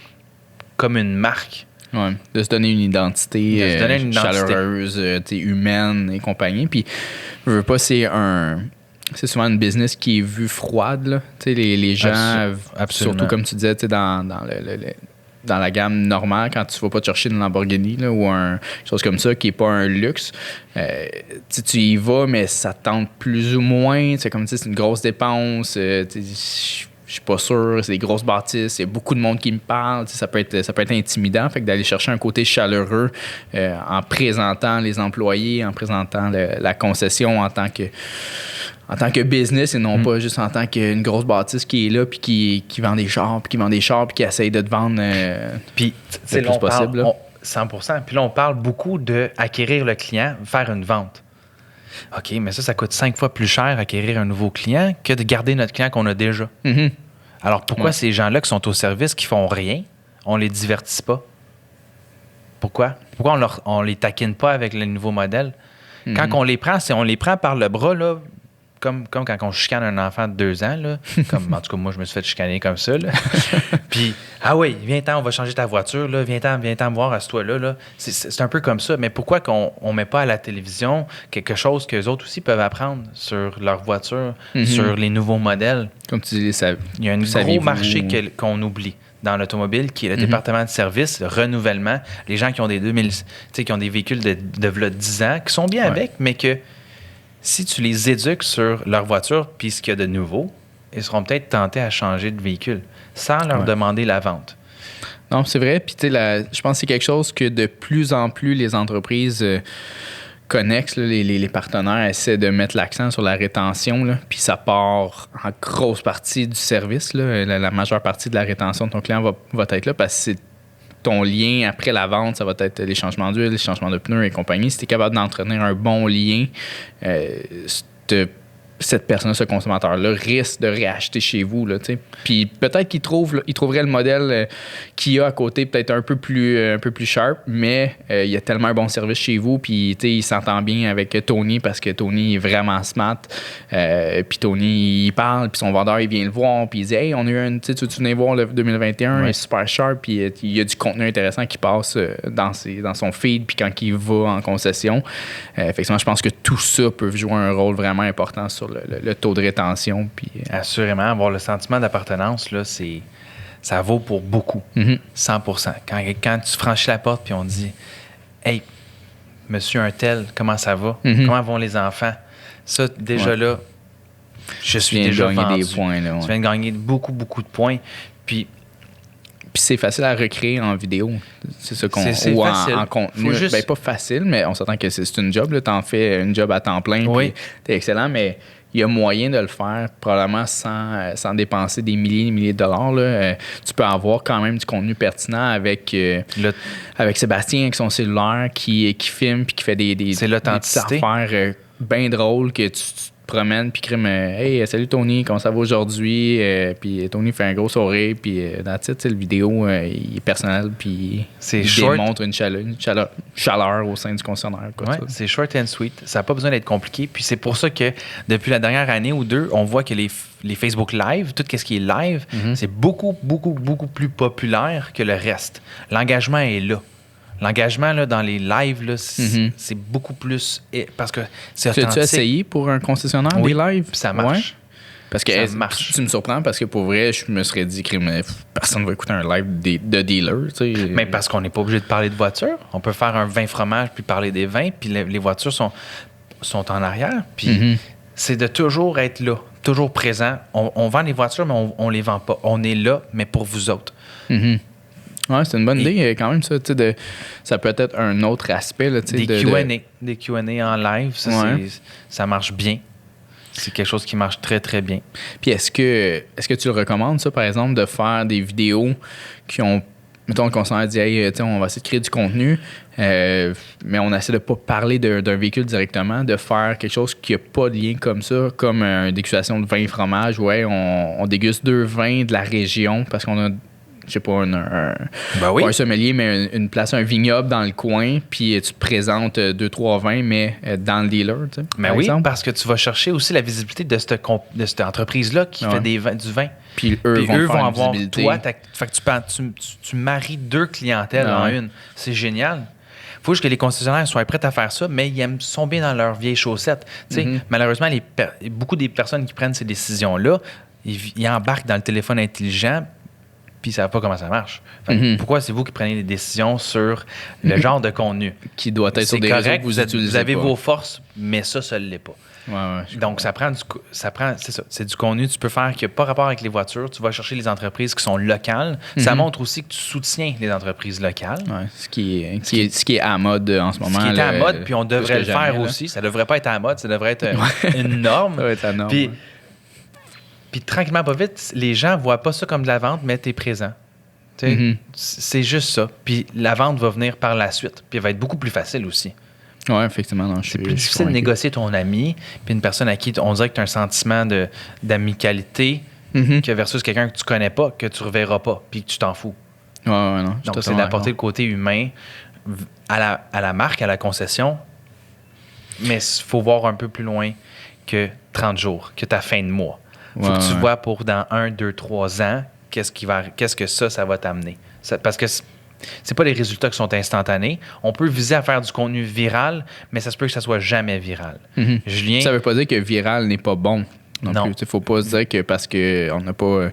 comme une marque. Ouais, de se donner une identité, chaleureuse, humaine et compagnie. Puis, je veux pas, c'est souvent une business qui est vue froide. Là. Les gens, surtout comme tu disais, dans la gamme normale, quand tu vas pas te chercher une Lamborghini là, ou quelque chose comme ça qui n'est pas un luxe, tu y vas, mais ça te tente plus ou moins. C'est comme c'est une grosse dépense. Je suis pas sûr. C'est des grosses bâtisses. Il y a beaucoup de monde qui me parle. Ça peut être intimidant. Fait que d'aller chercher un côté chaleureux en présentant les employés, en présentant la concession en tant que business et non pas juste en tant qu'une grosse bâtisse qui est là puis qui vend des chars puis qui essaye de te vendre puis le plus possible. 100%. Puis là, on parle beaucoup d'acquérir le client, faire une vente. OK, mais ça coûte 5 fois plus cher acquérir un nouveau client que de garder notre client qu'on a déjà. Alors, pourquoi ces gens-là qui sont au service, qui font rien, on les divertisse pas? Pourquoi? Pourquoi on les taquine pas avec le nouveau modèle? Quand on les prend, on les prend par le bras, là, comme quand on chicane un enfant de 2 ans, là, comme en tout cas moi je me suis fait chicaner comme ça. Là. Puis, oui, viens-t'en, on va changer ta voiture, là, viens-t'en me voir, assieds-toi là. C'est un peu comme ça. Mais pourquoi qu'on ne met pas à la télévision quelque chose qu'eux autres aussi peuvent apprendre sur leur voiture, sur les nouveaux modèles? Comme tu dis, il y a un gros marché qu'on oublie dans l'automobile, qui est le département de service, le renouvellement, les gens qui ont des qui ont des véhicules de 10 ans, qui sont bien avec, mais que si tu les éduques sur leur voiture puis ce qu'il y a de nouveau, ils seront peut-être tentés à changer de véhicule sans leur demander la vente. Non, c'est vrai. Puis, je pense que c'est quelque chose que de plus en plus les entreprises connexes, là, les partenaires essaient de mettre l'accent sur la rétention. Là, puis, ça part en grosse partie du service. Là, la majeure partie de la rétention de ton client va être là parce que c'est ton lien après la vente, ça va être les changements d'huile, les changements de pneus et compagnie. Si tu es capable d'entretenir un bon lien, cette personne, ce consommateur-là, risque de réacheter chez vous. Là, puis peut-être qu'il trouverait le modèle qu'il y a à côté peut-être un peu plus sharp, mais il y a tellement un bon service chez vous, puis il s'entend bien avec Tony parce que Tony est vraiment smart. Puis Tony, il parle, puis son vendeur, il vient le voir, puis il dit « Hey, on a eu tu venais voir le 2021, il est super sharp, puis il y a du contenu intéressant qui passe dans son feed, puis quand il va en concession. Effectivement, je pense que tout ça peut jouer un rôle vraiment important sur le taux de rétention. Puis, assurément, avoir le sentiment d'appartenance, là, ça vaut pour beaucoup. 100%. Quand tu franchis la porte puis on dit « Hey, monsieur un tel, comment ça va? Comment vont les enfants? » Ça, déjà là, je suis déjà vendu. Des points, là, Tu viens de gagner beaucoup, beaucoup de points. Puis c'est facile à recréer en vidéo. C'est ça qu'on ou en contenu. Juste... Ben, pas facile, mais on s'entend que c'est une job. Tu en fais une job à temps plein. Oui. T'es excellent, mais il y a moyen de le faire, probablement sans dépenser des milliers de dollars. Là. Tu peux avoir quand même du contenu pertinent avec Sébastien, avec son cellulaire, qui filme puis qui fait des petites affaires bien drôles que tu promènes puis crime hey, salut Tony, comment ça va aujourd'hui? Puis Tony fait un gros sourire, puis dans le titre, le vidéo, il est personnel, puis il démontre une chaleur au sein du concessionnaire. Ouais, c'est short and sweet. Ça n'a pas besoin d'être compliqué. Puis c'est pour ça que depuis la dernière année ou deux, on voit que les Facebook Live, tout ce qui est live, c'est beaucoup plus populaire que le reste. L'engagement est là. L'engagement là, dans les lives, là, c'est beaucoup plus... Parce que c'est authentique. Tu as essayé pour un concessionnaire des lives? Ça marche. Ouais. Parce que tu me surprends parce que pour vrai, je me serais dit que personne ne va écouter un live de dealer. Tu sais. Mais parce qu'on n'est pas obligé de parler de voitures. On peut faire un vin fromage puis parler des vins, puis les voitures sont en arrière. Puis c'est de toujours être là, toujours présent. On vend les voitures, mais on les vend pas. On est là, mais pour vous autres. Oui, c'est une bonne idée quand même, ça. Ça peut être un autre aspect. Là, des Q&A en live, ça marche bien. C'est quelque chose qui marche très, très bien. Puis est-ce que tu le recommandes, ça, par exemple, de faire des vidéos qui ont... Mettons, le concessionnaire dit, hey, on va essayer de créer du contenu, mais on essaie de ne pas parler d'un véhicule directement, de faire quelque chose qui n'a pas de lien comme ça, comme une dégustation de vin et fromage. Ouais, on déguste 2 vins de la région parce qu'on a... Je sais pas, pas un sommelier, mais une place, un vignoble dans le coin, puis tu te présentes 2-3 vins, mais dans le dealer, tu sais. Mais oui, exemple. Parce que tu vas chercher aussi la visibilité de cette entreprise-là qui fait du vin. Puis eux vont avoir toi, fait que tu maries 2 clientèles en une. C'est génial. Il faut juste que les concessionnaires soient prêts à faire ça, mais ils sont bien dans leurs vieilles chaussettes. Malheureusement, beaucoup des personnes qui prennent ces décisions-là, ils embarquent dans le téléphone intelligent, puis ils ne savent pas comment ça marche. Pourquoi c'est vous qui prenez les décisions sur le genre de contenu? Qui doit être sur des réseaux que vous utilisez. Vous avez vos forces, mais ça ne l'est pas. Donc, ça prend c'est ça. C'est du contenu que tu peux faire qui n'a pas rapport avec les voitures. Tu vas chercher les entreprises qui sont locales. Ça montre aussi que tu soutiens les entreprises locales. Ouais, ce qui est à la mode en ce moment. Ce qui est à la mode, puis on devrait le faire aussi. Ça ne devrait pas être à la mode, ça devrait être une norme. Ça devrait être la norme. Puis tranquillement, pas vite, les gens ne voient pas ça comme de la vente, mais tu es présent. C'est juste ça. Puis la vente va venir par la suite. Puis elle va être beaucoup plus facile aussi. Oui, effectivement. C'est plus difficile de négocier ton ami, puis une personne à qui on dirait que tu as un sentiment d'amicalité que versus quelqu'un que tu connais pas, que tu reverras pas, puis que tu t'en fous. Non. Donc, c'est d'apporter le côté humain à la marque, à la concession, mais il faut voir un peu plus loin que 30 jours, que ta fin de mois. Il faut que tu vois pour dans 1, 2, 3 ans, qu'est-ce que ça va t'amener. Parce que c'est pas les résultats qui sont instantanés. On peut viser à faire du contenu viral, mais ça se peut que ça soit jamais viral. Julien... Ça veut pas dire que viral n'est pas bon non plus. Il faut pas se dire que parce qu'on n'a pas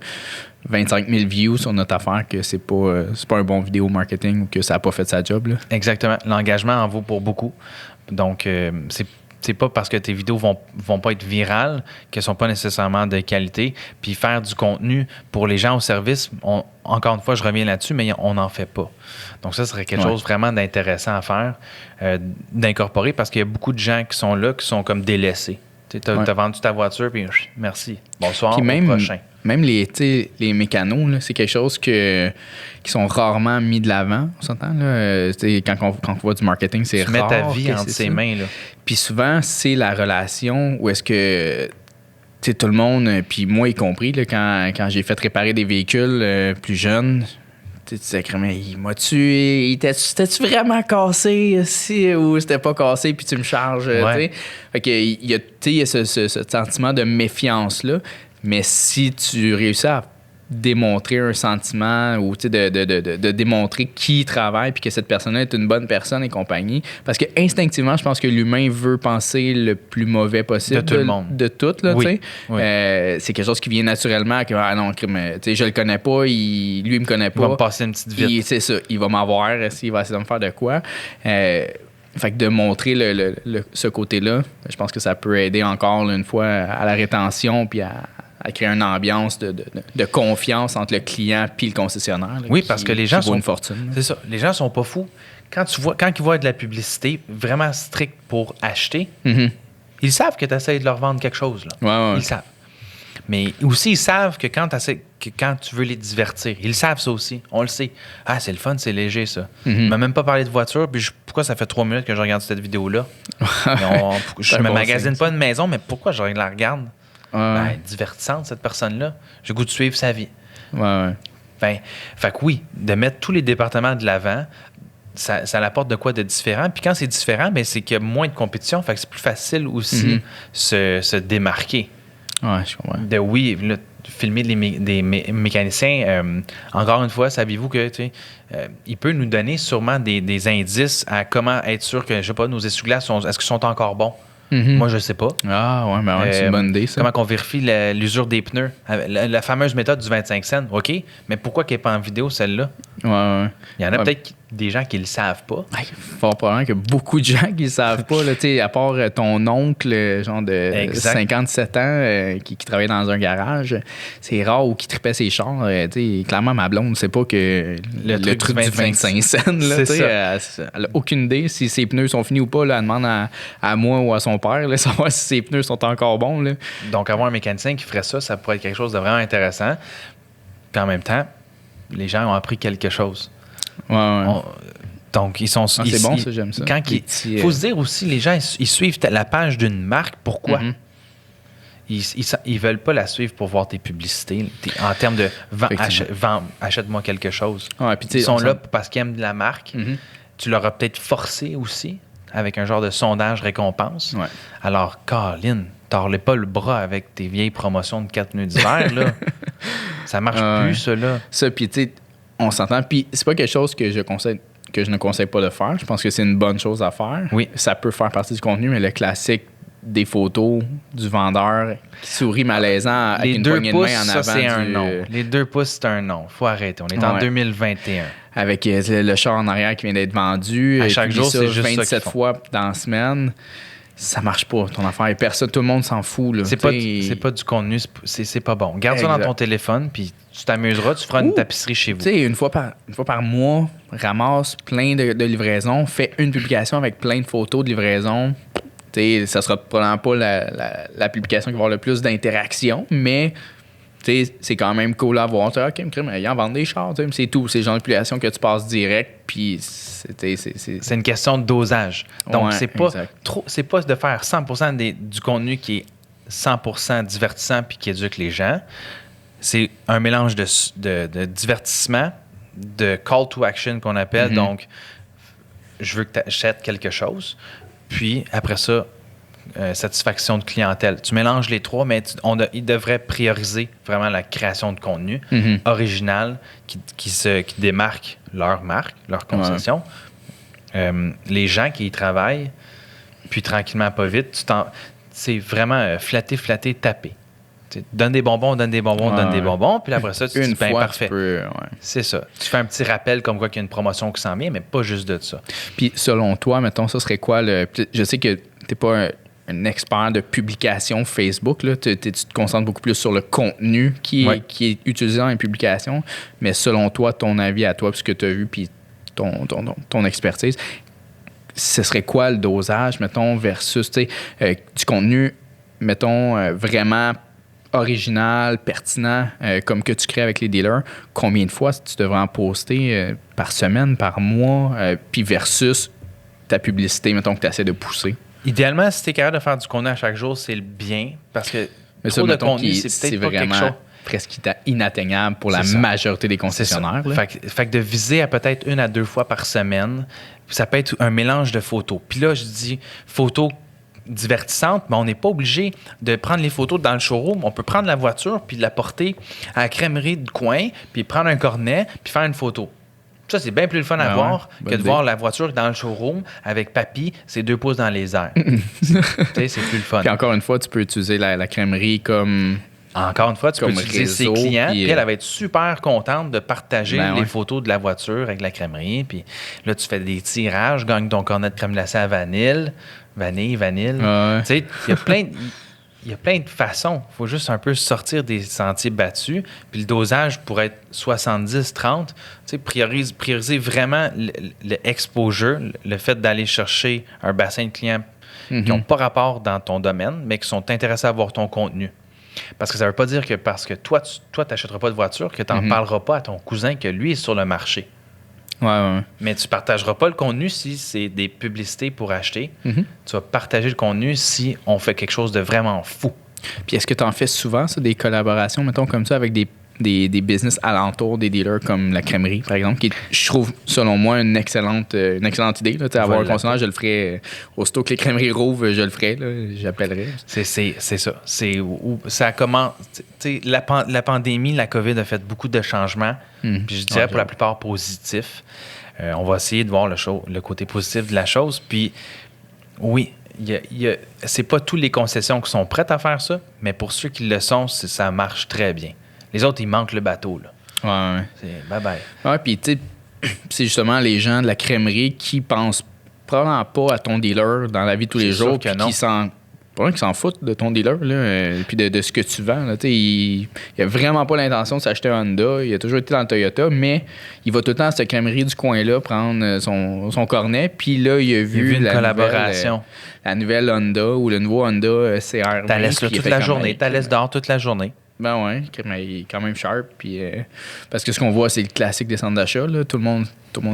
25 000 views sur notre affaire que c'est pas un bon vidéo marketing ou que ça n'a pas fait sa job. Là. Exactement. L'engagement en vaut pour beaucoup. Donc, c'est pas parce que tes vidéos vont pas être virales qu'elles sont pas nécessairement de qualité. Puis faire du contenu pour les gens au service, encore une fois, je reviens là-dessus, mais on n'en fait pas. Donc ça serait quelque chose vraiment d'intéressant à faire, d'incorporer, parce qu'il y a beaucoup de gens qui sont là, qui sont comme délaissés. Tu as vendu ta voiture, puis merci. Bonsoir, puis au prochain. Même les mécanos, là, c'est quelque chose qui sont rarement mis de l'avant, on s'entend. Là. Quand on voit du marketing, c'est rare. Tu mets ta vie entre ses mains. Là. Puis souvent, c'est la relation où est-ce que tout le monde, puis moi y compris, là, quand j'ai fait réparer des véhicules plus jeunes, tu disais, mais il m'a tué, t'es-tu vraiment cassé ou c'était pas cassé, puis tu me charges. Fait que il y a ce sentiment de méfiance-là. Mais si tu réussis à démontrer un sentiment ou de démontrer qui travaille puis que cette personne-là est une bonne personne et compagnie, parce que instinctivement, je pense que l'humain veut penser le plus mauvais possible de tout le monde. De tout, là, c'est quelque chose qui vient naturellement. Que, je le connais pas, lui, il me connaît pas. Il va me passer une petite vite. C'est ça, il va m'avoir, il va essayer de me faire de quoi. Fait que de montrer ce côté-là, je pense que ça peut aider encore une fois à la rétention puis à créer une ambiance de confiance entre le client puis le concessionnaire. Là, parce que les gens sont une fortune. C'est ça. Les gens sont pas fous. Quand ils voient de la publicité vraiment stricte pour acheter, Ils savent que tu essaies de leur vendre quelque chose. Là. Ouais. Ils savent. Mais aussi, ils savent que quand tu veux les divertir, ils savent ça aussi. On le sait. Ah, c'est le fun, c'est léger, ça. Il m'a même pas parlé de voiture, puis pourquoi ça fait 3 minutes que je regarde cette vidéo-là? Je me magasine pas une maison, mais pourquoi je la regarde? Ben, divertissante, cette personne-là. J'ai le goût de suivre sa vie. Ouais. Ben, fait que oui, de mettre tous les départements de l'avant, ça apporte de quoi de différent. Puis quand c'est différent, ben, c'est qu'il y a moins de compétition, fait que c'est plus facile aussi se démarquer. Ouais, je comprends. Là, filmer des mécaniciens, encore une fois, savez-vous que il peut nous donner sûrement des indices à comment être sûr que, je sais pas, nos essuie-glaces, est-ce qu'ils sont encore bons? Moi, je sais pas. Ah, ouais, mais c'est une bonne idée, ça. Comment qu'on vérifie l'usure des pneus? La fameuse méthode du 25 cents. OK, mais pourquoi qu'elle n'est pas en vidéo, celle-là? Ouais. Il y en a peut-être des gens qui ne le savent pas. Fort probablement qu'il y a beaucoup de gens qui ne le savent pas. Là, à part ton oncle, genre de 57 ans, qui travaillait dans un garage, c'est rare ou qui tripait ses chars. Clairement, ma blonde ne sait pas que le truc du 25 cents. Là, elle n'a aucune idée si ses pneus sont finis ou pas. Là, elle demande à moi ou à son père là, savoir si ses pneus sont encore bons. Là. Donc, avoir un mécanicien qui ferait ça pourrait être quelque chose de vraiment intéressant. Puis en même temps, les gens ont appris quelque chose. Ouais. Donc, ils sont... c'est bon, ça, j'aime ça. Il faut se dire aussi, les gens, ils suivent la page d'une marque. Pourquoi? Ils veulent pas la suivre pour voir tes publicités. En termes de achète-moi quelque chose. Ouais, puis, ils sont là parce qu'ils aiment la marque. Tu leur as peut-être forcé aussi avec un genre de sondage récompense. Ouais. Alors, Colin, t'enlèves pas le bras avec tes vieilles promotions de 4 pneus d'hiver, là. Ça marche plus, ça, là. Ça, puis tu sais, on s'entend. Puis c'est pas quelque chose que je ne conseille pas de faire. Je pense que c'est une bonne chose à faire. Oui. Ça peut faire partie du contenu, mais le classique des photos du vendeur qui sourit malaisant avec une poignée de main en avant. Ça, c'est un non. Les 2 pouces, c'est un non. Faut arrêter. On est en 2021. Avec le char en arrière qui vient d'être vendu. À chaque jour, c'est juste 27 ça fois dans la semaine. Ça marche pas, ton affaire. Et personne, tout le monde s'en fout. Là. C'est pas du contenu, c'est pas bon. Garde ça dans ton téléphone, puis tu t'amuseras, tu feras une tapisserie chez vous. Tu sais, une fois par mois, ramasse plein de livraisons, fais une publication avec plein de photos de livraison. Tu sais, ça sera probablement pas la publication qui va avoir le plus d'interaction, mais c'est quand même cool à voir. OK, ils en vendent des chars, c'est tout. C'est le genre de publication que tu passes direct, puis c'est une question de dosage. Donc, c'est pas de faire 100% du contenu qui est 100% divertissant puis qui éduque les gens. C'est un mélange de divertissement, de call to action qu'on appelle. Donc, je veux que tu achètes quelque chose. Puis, après ça, satisfaction de clientèle. Tu mélanges les trois, mais ils devraient prioriser vraiment la création de contenu original qui démarque leur marque, leur concession. Les gens qui y travaillent, puis tranquillement, pas vite, c'est vraiment flatter, taper. Donne des bonbons, donne des bonbons, puis après ça, tu dis, ben parfait. C'est ça. Tu fais un petit rappel comme quoi qu'il y a une promotion qui s'en vient, mais pas juste de ça. Puis selon toi, mettons, ça serait quoi je sais que t'es pas un expert de publication Facebook, là. Tu te concentres beaucoup plus sur le contenu qui est utilisé dans les publications, mais selon toi, ton avis à toi, puis ce que tu as vu, puis ton expertise, ce serait quoi le dosage, mettons, versus du contenu, mettons, vraiment original, pertinent, comme que tu crées avec les dealers, combien de fois tu devrais en poster par semaine, par mois, puis versus ta publicité, mettons, que tu essaies de pousser? Idéalement, si tu es capable de faire du contenu à chaque jour, c'est le bien, parce que trop de contenu, c'est peut-être pas quelque chose. Presque inatteignable pour la majorité des concessionnaires. Fait que de viser à peut-être 1 à 2 fois par semaine, ça peut être un mélange de photos. Puis là, je dis photos divertissantes, mais on n'est pas obligé de prendre les photos dans le showroom. On peut prendre la voiture puis la porter à la crèmerie du coin, puis prendre un cornet, puis faire une photo. Ça, c'est bien plus le fun à voir que de voir la voiture dans le showroom avec papy, c'est 2 pouces dans les airs. C'est plus le fun. Puis encore une fois, tu peux utiliser la crèmerie comme... Encore une fois, tu peux utiliser ses clients. Puis elle va être super contente de partager les photos de la voiture avec la crèmerie. Puis là, tu fais des tirages, gagne ton cornet de crème glacée à vanille. Tu sais, il y a plein de façons. Il faut juste un peu sortir des sentiers battus. Puis le dosage pourrait être 70-30. Tu sais, prioriser vraiment le exposure, le fait d'aller chercher un bassin de clients qui n'ont pas rapport dans ton domaine, mais qui sont intéressés à voir ton contenu. Parce que ça ne veut pas dire que parce que toi, tu n'achèteras pas de voiture, que tu n'en parleras pas à ton cousin que lui est sur le marché. Ouais. Mais tu ne partageras pas le contenu si c'est des publicités pour acheter. Tu vas partager le contenu si on fait quelque chose de vraiment fou. Puis est-ce que tu en fais souvent, ça, des collaborations, mettons, comme ça, avec des business alentours, des dealers comme la crèmerie, par exemple, qui, je trouve, selon moi, une excellente idée. Là, avoir un concessionnaire, je le ferais. Aussitôt que les crèmeries rouvrent, je le ferais. Là, j'appellerais. C'est ça. Ça commence. La pandémie, la COVID a fait beaucoup de changements. Puis je dirais pour la plupart positifs. On va essayer de voir le côté positif de la chose. Puis oui, c'est pas toutes les concessions qui sont prêtes à faire ça, mais pour ceux qui le sont, ça marche très bien. Les autres, ils manquent le bateau, là. Ouais. C'est bye-bye. Ouais, puis tu sais, c'est justement les gens de la crèmerie qui pensent probablement pas à ton dealer dans la vie de tous les jours, puis qui s'en foutent de ton dealer, là, puis de ce que tu vends. Là, il a vraiment pas l'intention de s'acheter un Honda. Il a toujours été dans le Toyota, mais il va tout le temps à cette crèmerie du coin-là prendre son cornet, puis là, il a vu une collaboration. La nouvelle Honda ou le nouveau Honda CR-20. T'as laissé toute la journée. T'as laissé dehors toute la journée. Ben ouais, mais il est quand même sharp. Puis, parce que ce qu'on voit, c'est le classique des centres d'achat. Là. Tout le monde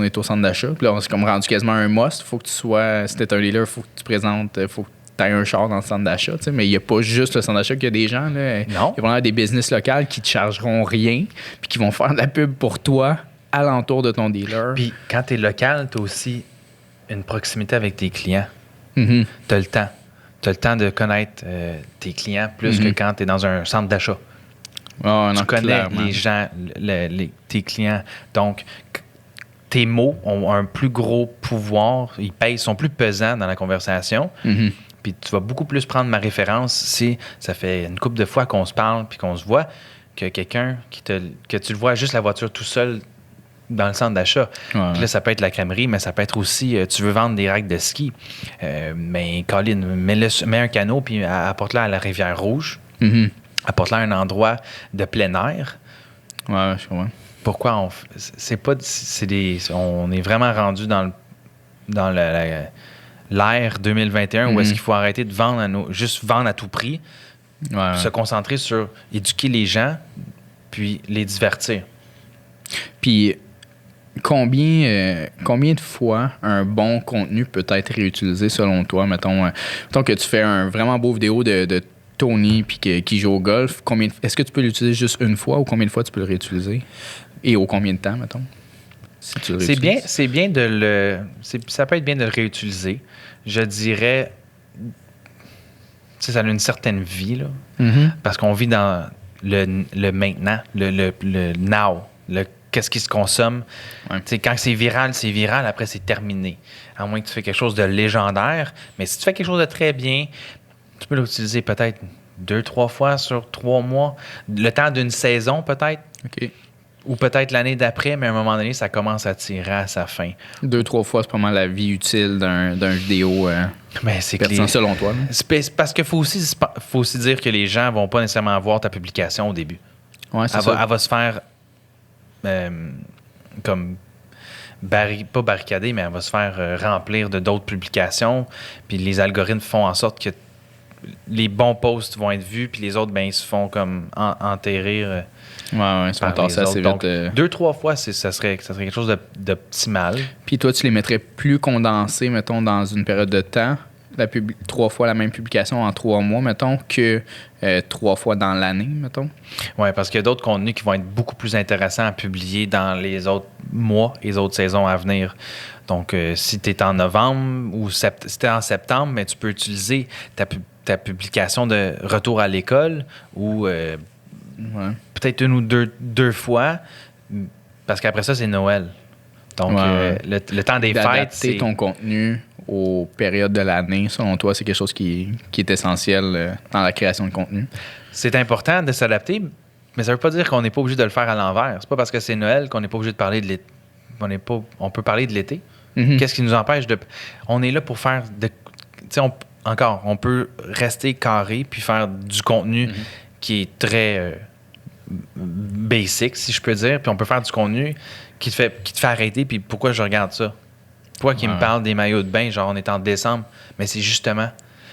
est au centre d'achat. Puis là, on s'est comme rendu quasiment un must. Faut que tu sois, si t'es un dealer, faut que tu présentes, faut que tu aies un char dans le centre d'achat. Mais il n'y a pas juste le centre d'achat qu'il y a des gens. Là. Non. Il y a vraiment des business locales qui te chargeront rien puis qui vont faire de la pub pour toi alentour de ton dealer. Puis quand tu es local, tu as aussi une proximité avec tes clients. Mm-hmm. Tu as le temps. Tu as le temps de connaître tes clients plus que quand tu es dans un centre d'achat. Oh, tu connais clairement les gens, tes clients. Donc, tes mots ont un plus gros pouvoir. Ils sont plus pesants dans la conversation. Mm-hmm. Puis tu vas beaucoup plus prendre ma référence si ça fait une couple de fois qu'on se parle puis qu'on se voit que quelqu'un que tu le vois juste la voiture tout seul dans le centre d'achat. Ouais. Puis là, ça peut être la crèmerie, mais ça peut être aussi, tu veux vendre des racks de ski. Mais Colin, mets un canot puis apporte-le à la Rivière-Rouge. Mm-hmm. Apporte-le à un endroit de plein air. Ouais, je comprends. Pourquoi on est vraiment rendu dans l'ère 2021 où est-ce qu'il faut arrêter de vendre juste vendre à tout prix, se concentrer sur éduquer les gens puis les divertir. Puis combien de fois un bon contenu peut être réutilisé selon toi? Mettons que tu fais un vraiment beau vidéo de Tony puis qui joue au golf. Est-ce que tu peux l'utiliser juste une fois ou combien de fois tu peux le réutiliser? Et au combien de temps, mettons? Si tu le réutilises? Ça peut être bien de le réutiliser. Je dirais, ça a une certaine vie, là. Mm-hmm. Parce qu'on vit dans le maintenant, le now, qu'est-ce qui se consomme. Ouais. Quand c'est viral, après c'est terminé. À moins que tu fais quelque chose de légendaire. Mais si tu fais quelque chose de très bien, tu peux l'utiliser peut-être 2-3 fois sur 3 mois. Le temps d'une saison, peut-être. OK. Ou peut-être l'année d'après, mais à un moment donné, ça commence à tirer à sa fin. 2-3 fois, c'est pas mal la vie utile d'un vidéo c'est pertinent selon toi. C'est parce qu'il faut aussi dire que les gens vont pas nécessairement voir ta publication au début. Ouais, c'est ça. Elle va se faire comme... pas barricader, mais elle va se faire remplir de d'autres publications. Puis les algorithmes font en sorte que les bons posts vont être vus, puis les autres, ils se font comme enterrir. Ils sont tassés assez vite. Donc, 2-3 fois, ça serait quelque chose d'optimal. Puis toi, tu les mettrais plus condensés, mettons, dans une période de temps, 3 fois la même publication en 3 mois, mettons, que 3 fois dans l'année, mettons? Oui, parce qu'il y a d'autres contenus qui vont être beaucoup plus intéressants à publier dans les autres mois, les autres saisons à venir. Donc, si tu es en novembre ou si tu es en septembre, mais tu peux utiliser ta publication de retour à l'école ou peut-être une ou deux fois, parce qu'après ça, c'est Noël. Donc, le temps des fêtes, d'adapter ton contenu aux périodes de l'année, selon toi, c'est quelque chose qui est essentiel dans la création de contenu? C'est important de s'adapter, mais ça ne veut pas dire qu'on n'est pas obligé de le faire à l'envers. C'est pas parce que c'est Noël qu'on n'est pas obligé de parler de l'été. On peut parler de l'été. Mm-hmm. Qu'est-ce qui nous empêche de... On est là pour faire... on peut rester carré puis faire du contenu qui est très basic, si je peux dire. Puis on peut faire du contenu qui te fait arrêter. Puis pourquoi je regarde ça? Toi qui me parles des maillots de bain, genre on est en décembre, mais c'est justement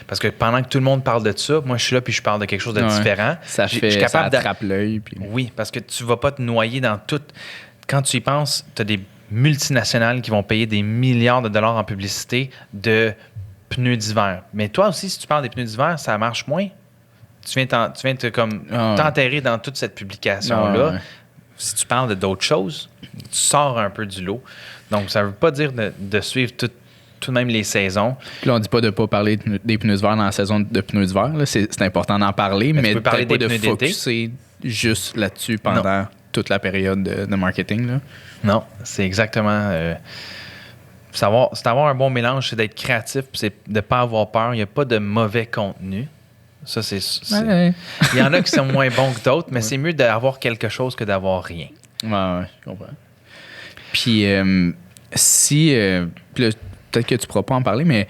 parce que pendant que tout le monde parle de ça, moi je suis là puis je parle de quelque chose de différent. Ça je suis capable ça attrape l'œil. Puis... Oui, parce que tu vas pas te noyer dans tout. Quand tu y penses, tu as des multinationales qui vont payer des milliards de dollars en publicité de pneus d'hiver. Mais toi aussi, si tu parles des pneus d'hiver, ça marche moins. Tu viens t'enterrer dans toute cette publication-là. Si tu parles d'autres choses, tu sors un peu du lot. Donc, ça ne veut pas dire de suivre tout de même les saisons. Puis là, on ne dit pas de ne pas parler des pneus d'hiver dans la saison de pneus d'hiver. Là. C'est important d'en parler, mais tu peux parler des pas pneus de focusser juste là-dessus pendant toute la période de marketing. Là. Non, c'est exactement... c'est d'avoir un bon mélange, c'est d'être créatif, c'est de ne pas avoir peur. Il n'y a pas de mauvais contenu. Ça, c'est... Il y en a qui sont moins bons que d'autres, mais c'est mieux d'avoir quelque chose que d'avoir rien. Ouais, je comprends. Puis, si... puis là, peut-être que tu ne pourras pas en parler, mais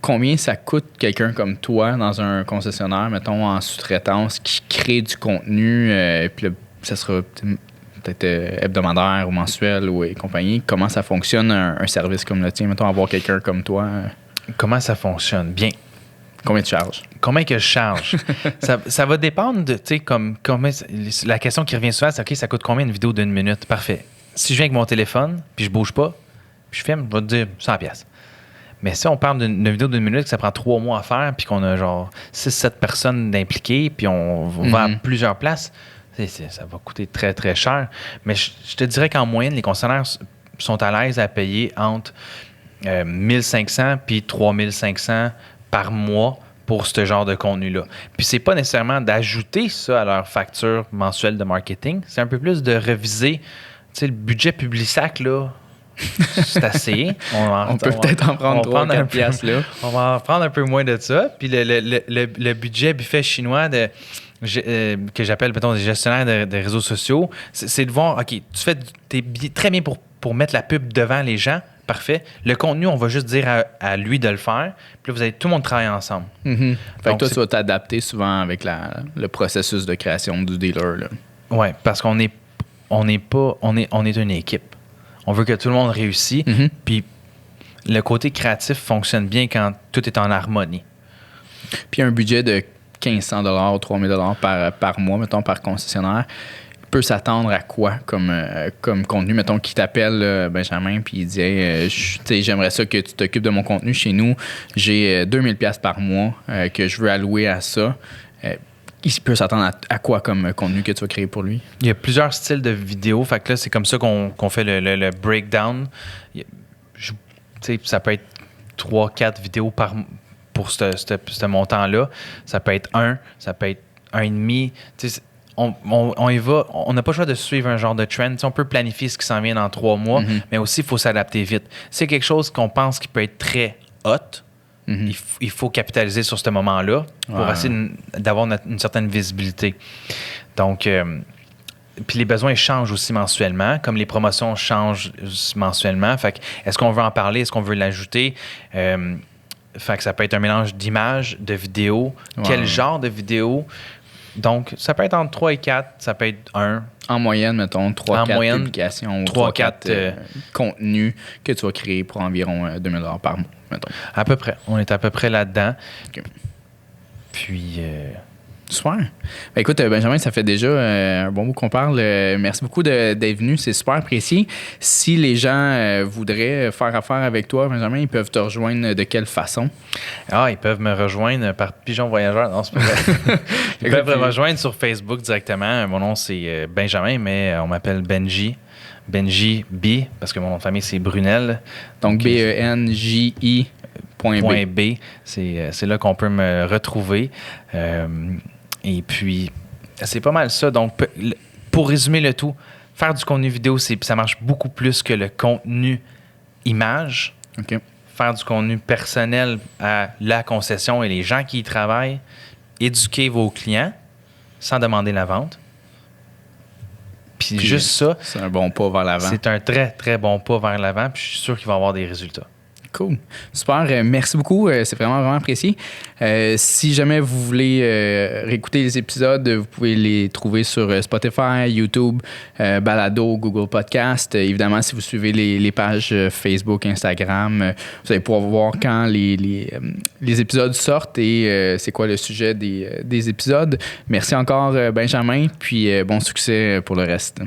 combien ça coûte quelqu'un comme toi dans un concessionnaire, mettons, en sous-traitance, qui crée du contenu, puis là, ça sera peut-être hebdomadaire ou mensuel ou et compagnie. Comment ça fonctionne un service comme le tien? Mettons, avoir quelqu'un comme toi. Comment ça fonctionne? Bien. Combien tu charges? Combien que je charge? ça va dépendre de, tu sais, comme la question qui revient souvent, c'est OK, ça coûte combien une vidéo d'une minute? Parfait. Si je viens avec mon téléphone, puis je bouge pas, puis je filme, je vais te dire 100$. Mais si on parle d'une vidéo d'une minute que ça prend 3 mois à faire, puis qu'on a genre 6-7 personnes d'impliquées, puis on va à plusieurs places, ça va coûter très, très cher. Mais je te dirais qu'en moyenne, les concessionnaires sont à l'aise à payer entre 1500 puis 3500 par mois pour ce genre de contenu-là. Puis c'est pas nécessairement d'ajouter ça à leur facture mensuelle de marketing, c'est un peu plus de reviser. Tu sais, le budget Publisac, là, c'est assez. On peut peut-être en prendre 3-4 piastres, là. On va en prendre un peu moins de ça. Puis le budget buffet chinois que j'appelle, mettons, des gestionnaires de réseaux sociaux, c'est de voir, OK, t'es très bien pour mettre la pub devant les gens. Parfait. Le contenu, on va juste dire à lui de le faire. Puis là, vous allez tout le monde travailler ensemble. Mm-hmm. Fait que toi, tu vas t'adapter souvent avec le processus de création du dealer. Oui, parce qu'on est une équipe. On veut que tout le monde réussisse. Mm-hmm. Puis le côté créatif fonctionne bien quand tout est en harmonie. Puis un budget de 1500$ ou 3000$ par mois, mettons, par concessionnaire, peut s'attendre à quoi comme contenu? Mettons qu'il t'appelle, Benjamin, puis il dit hey, j'aimerais ça que tu t'occupes de mon contenu chez nous. J'ai 2000$ par mois que je veux allouer à ça. Il peut s'attendre à quoi comme contenu que tu vas créer pour lui? Il y a plusieurs styles de vidéos. Fait que là, c'est comme ça qu'on fait le breakdown. Ça peut être 3-4 vidéos pour ce montant-là. Ça peut être 1, ça peut être 1,5. On y va. On n'a pas le choix de suivre un genre de trend. On peut planifier ce qui s'en vient dans 3 mois, mais aussi, il faut s'adapter vite. C'est quelque chose qu'on pense qui peut être très hot. Il faut capitaliser sur ce moment-là pour essayer d'avoir une certaine visibilité. Donc, puis les besoins changent aussi mensuellement, comme les promotions changent mensuellement. Fait que, est-ce qu'on veut en parler? Est-ce qu'on veut l'ajouter? Fait que ça peut être un mélange d'images, de vidéos. Quel genre de vidéos? Donc, ça peut être entre 3 et 4, ça peut être 1. En moyenne, mettons, 3-4 publications ou 3-4 contenus que tu vas créer pour environ 2000$ par mois, mettons. À peu près. On est à peu près là-dedans. Okay. Puis... Super. Ben écoute, Benjamin, ça fait déjà un bon bout qu'on parle. Merci beaucoup d'être venu. C'est super apprécié. Si les gens voudraient faire affaire avec toi, Benjamin, ils peuvent te rejoindre de quelle façon? Ils peuvent me rejoindre par Pigeon Voyageur. Non, c'est pas vrai. Ils peuvent me rejoindre sur Facebook directement. Mon nom, c'est Benjamin, mais on m'appelle Benji. Benji B, parce que mon nom de famille, c'est Brunel. Donc, BENJI. .b. C'est là qu'on peut me retrouver. Et puis, c'est pas mal ça. Donc, pour résumer le tout, faire du contenu vidéo, ça marche beaucoup plus que le contenu image. Okay. Faire du contenu personnel à la concession et les gens qui y travaillent. Éduquer vos clients sans demander la vente. Puis juste ça. C'est un bon pas vers l'avant. C'est un très, très bon pas vers l'avant. Puis je suis sûr qu'il va y avoir des résultats. Cool. Super. Merci beaucoup. C'est vraiment, vraiment apprécié. Si jamais vous voulez réécouter les épisodes, vous pouvez les trouver sur Spotify, YouTube, Balado, Google Podcast. Évidemment, si vous suivez les pages Facebook, Instagram, vous allez pouvoir voir quand les épisodes sortent et c'est quoi le sujet des épisodes. Merci encore, Benjamin, puis bon succès pour le reste.